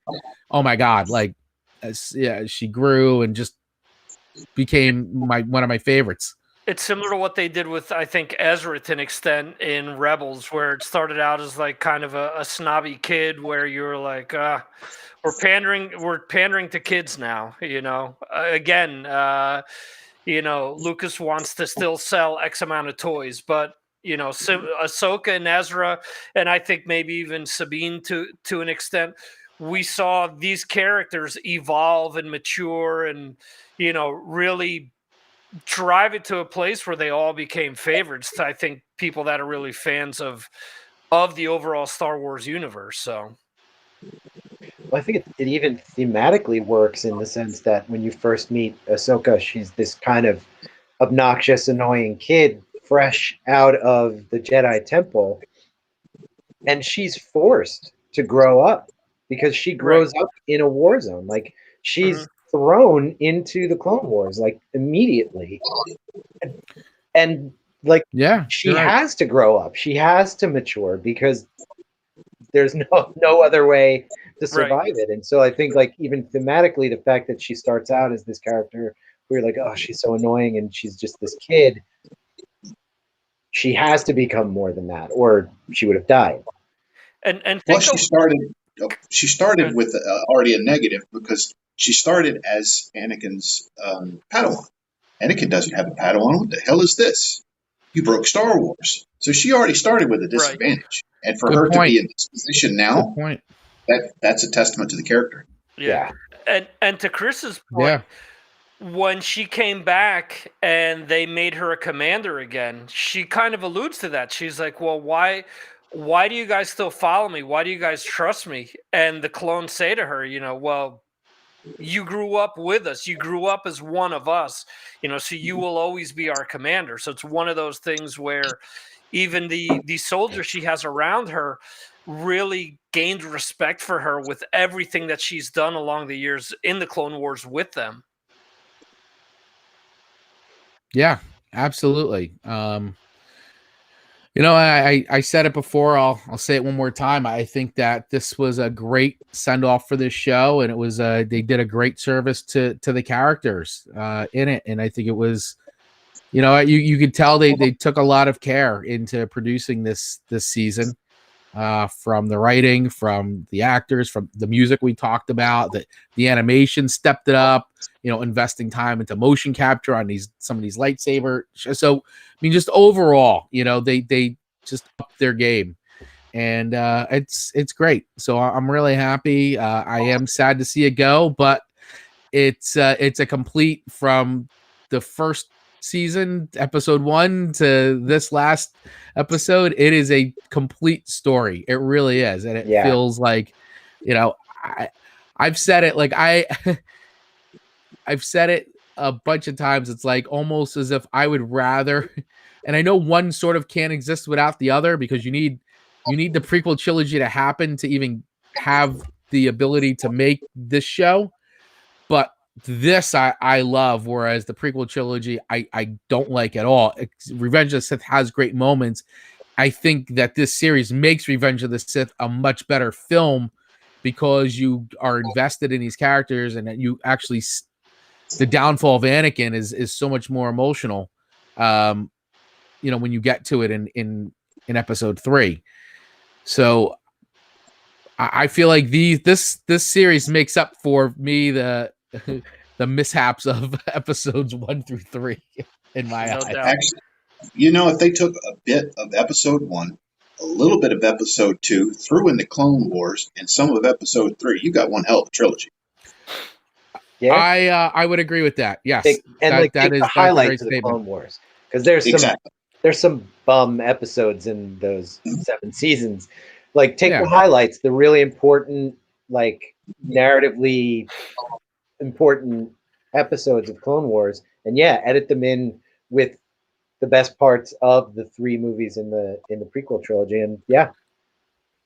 oh my God, like, yeah, she grew and just became one of my favorites. It's similar to what they did with, I think, Ezra to an extent in Rebels, where it started out as like kind of a snobby kid, where you were like, we're pandering to kids now, again, Lucas wants to still sell X amount of toys, but Ahsoka and Ezra, and I think maybe even Sabine to an extent, we saw these characters evolve and mature and, really drive it to a place where they all became favorites to, I think, people that are really fans of the overall Star Wars universe. So Well, I think it even thematically works in the sense that when you first meet Ahsoka, she's this kind of obnoxious, annoying kid fresh out of the Jedi Temple, and she's forced to grow up because she grows up in a war zone. Like, she's thrown into the Clone Wars like immediately, and like, Yeah, she has to grow up. She has to mature because there's no other way to survive it. And so I think, like, even thematically, the fact that she starts out as this character where you're like, oh, she's so annoying and she's just this kid, she has to become more than that or she would have died. And well, she started with already a negative because she started as Anakin's Padawan. Anakin doesn't have a Padawan. What the hell is this? You broke Star Wars. So she already started with a disadvantage. And for her to be in this position now, that's a testament to the character. Yeah. And to Chris's point, when she came back and they made her a commander again, she kind of alludes to that. She's like, well, why do you guys still follow me? Why do you guys trust me? And the clones say to her, well, you grew up with us. You grew up as one of us, so you will always be our commander. So it's one of those things where even the soldiers she has around her really gained respect for her with everything that she's done along the years in the Clone Wars with them. Yeah, absolutely. I said it before. I'll say it one more time. I think that this was a great send off for this show, and it was they did a great service to the characters in it, and I think it was, you could tell they took a lot of care into producing this season, from the writing, from the actors, from the music we talked about, the animation stepped it up. Investing time into motion capture on some of these lightsaber. So, I mean, just overall, they just upped their game, and it's great. So I'm really happy. I am sad to see it go, but it's a complete from the first season, episode 1 to this last episode. It is a complete story. It really is, and it feels like, I've said it like I've said it a bunch of times. It's like almost as if I would rather, and I know one sort of can't exist without the other, because you need the prequel trilogy to happen to even have the ability to make this show. But this I love, whereas the prequel trilogy I don't like at all. Revenge of the Sith has great moments. I think that this series makes Revenge of the Sith a much better film because you are invested in these characters, and you actually, the downfall of Anakin is so much more emotional, when you get to it in episode 3. So I feel like this series makes up for me the mishaps of episodes 1 through 3 in my eyes. Actually, if they took a bit of episode 1, a little bit of episode 2, threw in the Clone Wars, and some of episode 3, you got one hell of a trilogy. Yeah, I would agree with that. Yes, take the highlights of the Clone Wars, because there's some bum episodes in those 7 seasons. Like, take the highlights, the really important, like, narratively important episodes of Clone Wars, and edit them in with the best parts of the 3 movies in the prequel trilogy, and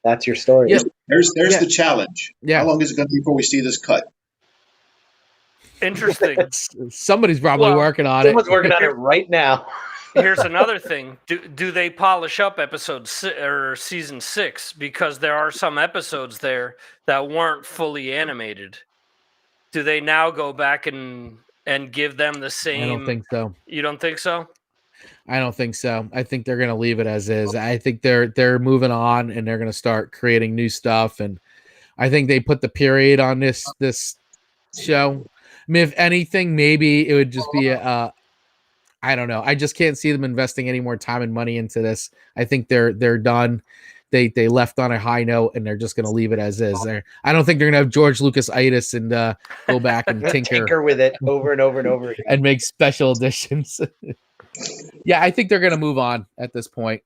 that's your story. Yeah. There's the challenge. How long is it going to be before we see this cut? Interesting. Somebody's probably working on it. Someone's working on it right now. Here's another thing: do they polish up or season 6? Because there are some episodes there that weren't fully animated. Do they now go back and give them the same? I don't think so. You don't think so? I don't think so. I think they're going to leave it as is. I think they're moving on and they're going to start creating new stuff. And I think they put the period on this show. I mean, if anything, maybe it would just be I don't know. I just can't see them investing any more time and money into this. I think they're done. They left on a high note and they're just going to leave it as is. I don't think they're going to have George Lucas-itis and go back and tinker with it over and over and over again. and make special editions. Yeah, I think they're going to move on at this point.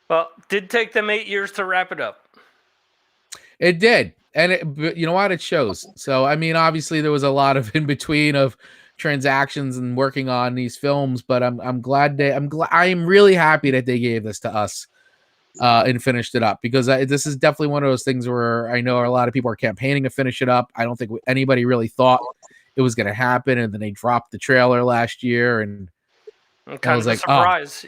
Well, it did take them 8 years to wrap it up. It did. And but you know what? It shows. So, I mean, obviously there was a lot of in between of transactions and working on these films, but I'm glad I am really happy that they gave this to us and finished it up, because this is definitely one of those things where I know a lot of people are campaigning to finish it up. I don't think anybody really thought it was going to happen, and then they dropped the trailer last year, and kind of a surprise.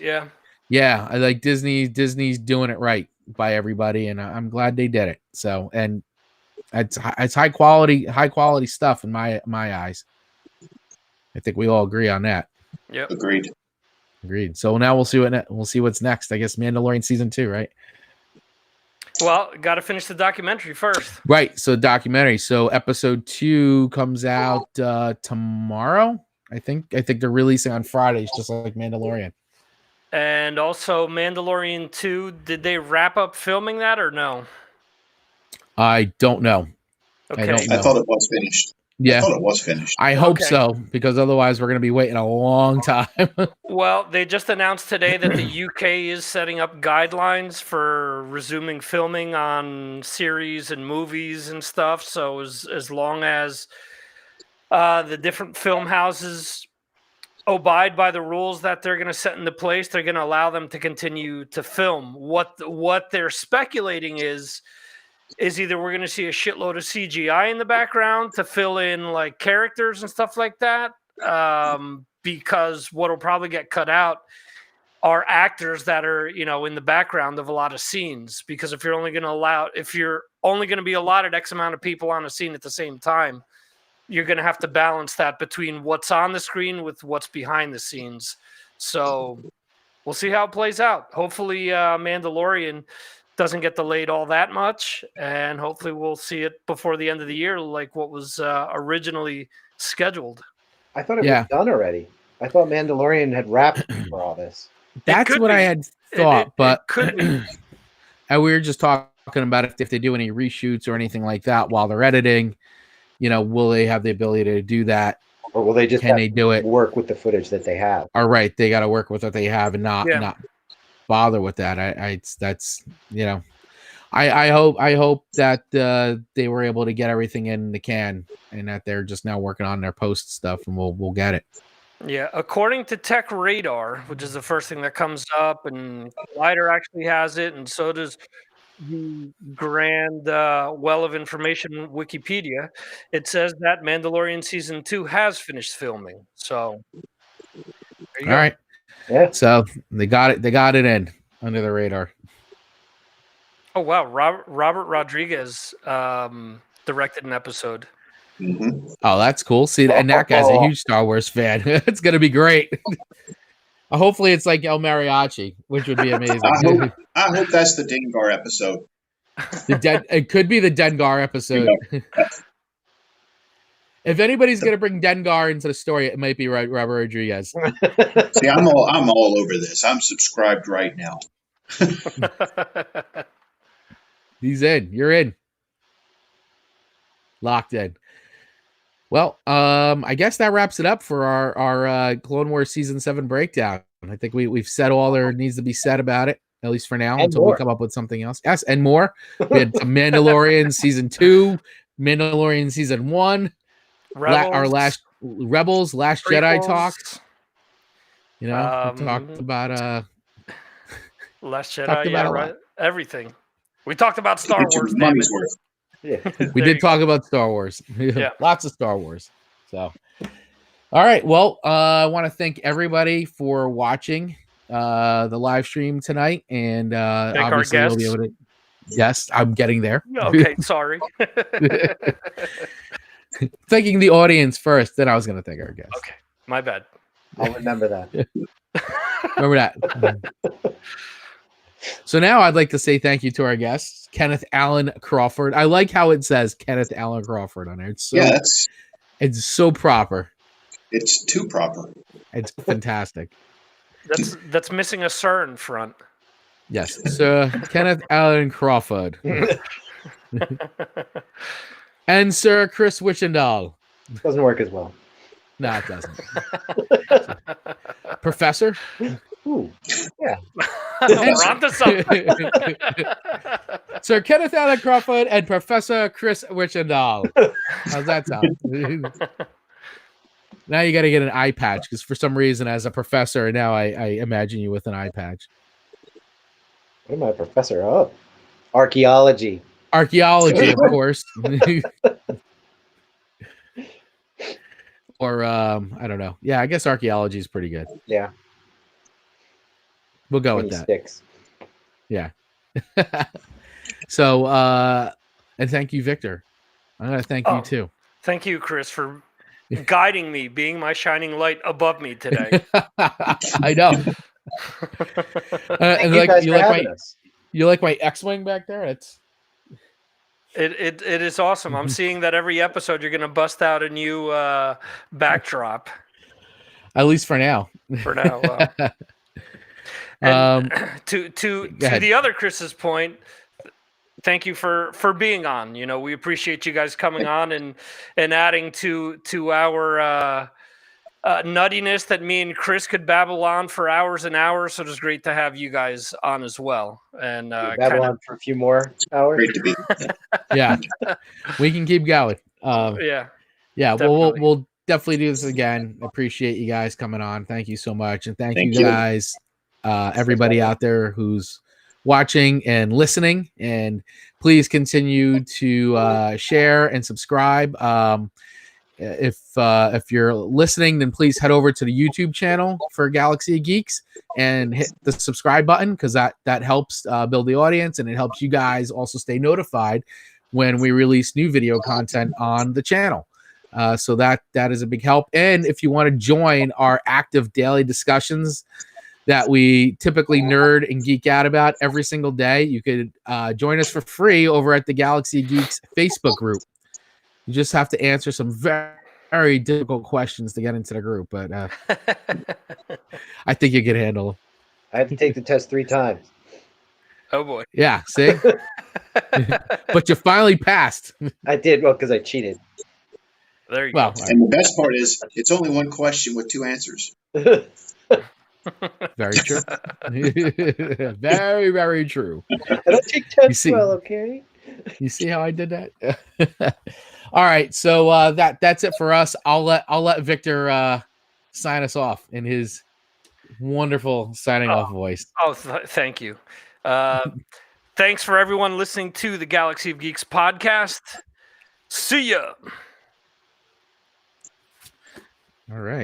Yeah, I like Disney's doing it right by everybody, and I'm glad they did it. So, and it's high quality stuff in my eyes. I think we all agree on that. Yep. Agreed. So now we'll see what's next. I guess Mandalorian season 2, right? Well, got to finish the documentary first. Right. So documentary. So episode 2 comes out tomorrow. I think they're releasing on Fridays, just like Mandalorian. And also Mandalorian 2, did they wrap up filming that or no? I don't know. Okay. I thought it was finished. Yeah. I thought it was finished. I hope so, because otherwise we're going to be waiting a long time. Well, they just announced today that the UK is setting up guidelines for resuming filming on series and movies and stuff. So as long as the different film houses abide by the rules that they're going to set into place, they're going to allow them to continue to film. What they're speculating is either we're going to see a shitload of CGI in the background to fill in like characters and stuff like that, because what will probably get cut out are actors that are, in the background of a lot of scenes. Because if you're only going to be allotted X amount of people on a scene at the same time, you're going to have to balance that between what's on the screen with what's behind the scenes. So we'll see how it plays out. Hopefully Mandalorian doesn't get delayed all that much, and hopefully we'll see it before the end of the year like what was originally scheduled. I thought it was done already. I thought Mandalorian had wrapped for all this. That's what I had thought, but it could be. And we were just talking about if they do any reshoots or anything like that while they're editing, will they have the ability to do that? Or will they just work with the footage that they have? All right, they got to work with what they have and not bother with that. I hope that they were able to get everything in the can, and that they're just now working on their post stuff, and we'll get it. Yeah, according to Tech Radar, which is the first thing that comes up, and Collider actually has it, and so does the grand well of information Wikipedia. It says that Mandalorian season 2 has finished filming. So there you go. All right. Yeah. So they got it in under the radar. Oh wow, Robert Rodriguez directed an episode. Mm-hmm. Oh, that's cool. See, and that guy's a huge Star Wars fan. It's gonna be great. Hopefully, it's like El Mariachi, which would be amazing. I hope that's the Dengar episode. It could be the Dengar episode. If anybody's gonna bring Dengar into the story, it might be Robert Rodriguez. See, I'm all over this. I'm subscribed right now. He's in. You're in. Locked in. Well, I guess that wraps it up for our Clone Wars Season 7 breakdown. I think we've said all there needs to be said about it, at least for now, and until more. we come up with something else. Yes, and more. We had Mandalorian Season 2, Mandalorian Season 1, our last Rebels, Last Jedi talks. We talked about Last Jedi, right? Everything. We talked about Star Wars. Money's worth. Yeah. We did talk about Star Wars. Yeah. Lots of Star Wars. So, all All right. Well, I want to thank everybody for watching the live stream tonight, and Thank our obviously we'll be guests. able to. Yes, I'm getting there. Okay, sorry. Thanking the audience first, then I was going to thank our guests. Okay, my bad. I'll remember that. Remember that. So now I'd like to say thank you to our guests, Kenneth Allen Crawford. I like how it says Kenneth Allen Crawford on there. It's so, it's so proper. It's too proper. It's fantastic. That's missing a sir in front. Yes, Sir Kenneth Allen Crawford. And Sir Chris Wichendall. Doesn't work as well. No, it doesn't. Professor? Ooh, yeah. We're on to something. Sir Kenneth Allen Crawford and Professor Chris Wichendall. How's that sound? Now you got to get an eye patch, because for some reason, as a professor, now I imagine you with an eye patch. What am I a professor of? Archaeology. Archaeology, of course. Or I don't know. Yeah, I guess archaeology is pretty good. Yeah. We'll go with Any that. sticks. Yeah. So and thank you, Victor. I'm gonna thank you too. Thank you, Chris, for guiding me, being my shining light above me today. I know. Thank you guys for having us. You like my X-wing back there? It is awesome. I'm seeing that every episode you're going to bust out a new backdrop. At least for now. For now. And to the other Chris's point, thank you for being on. You know, we appreciate you guys coming on and adding to our nuttiness that me and Chris could babble on for hours and hours. So it was great to have you guys on as well. And babble on for a few more hours. Great to be. Yeah, we can keep going. Yeah. Well, we'll definitely do this again. Appreciate you guys coming on. Thank you so much, and thank you guys, everybody out there who's watching and listening. And please continue to share and subscribe. If you're listening, then please head over to the YouTube channel for Galaxy of Geeks and hit the subscribe button, because that helps build the audience, and it helps you guys also stay notified when we release new video content on the channel. So that is a big help. And if you want to join our active daily discussions that we typically nerd and geek out about every single day, you could join us for free over at the Galaxy of Geeks Facebook group. You just have to answer some very, very difficult questions to get into the group, but I think you can handle them. I had to take the test 3 times. Oh boy. Yeah, see? But you finally passed. I did, well, because I cheated. There you go. And the best part is, it's only one question with 2 answers. Very true. Very, very true. I don't take tests well, okay? You see how I did that? All right, so that's it for us. I'll let Victor sign us off in his wonderful signing off voice. Thank you. Thanks for everyone listening to the Galaxy of Geeks podcast. See ya. All right.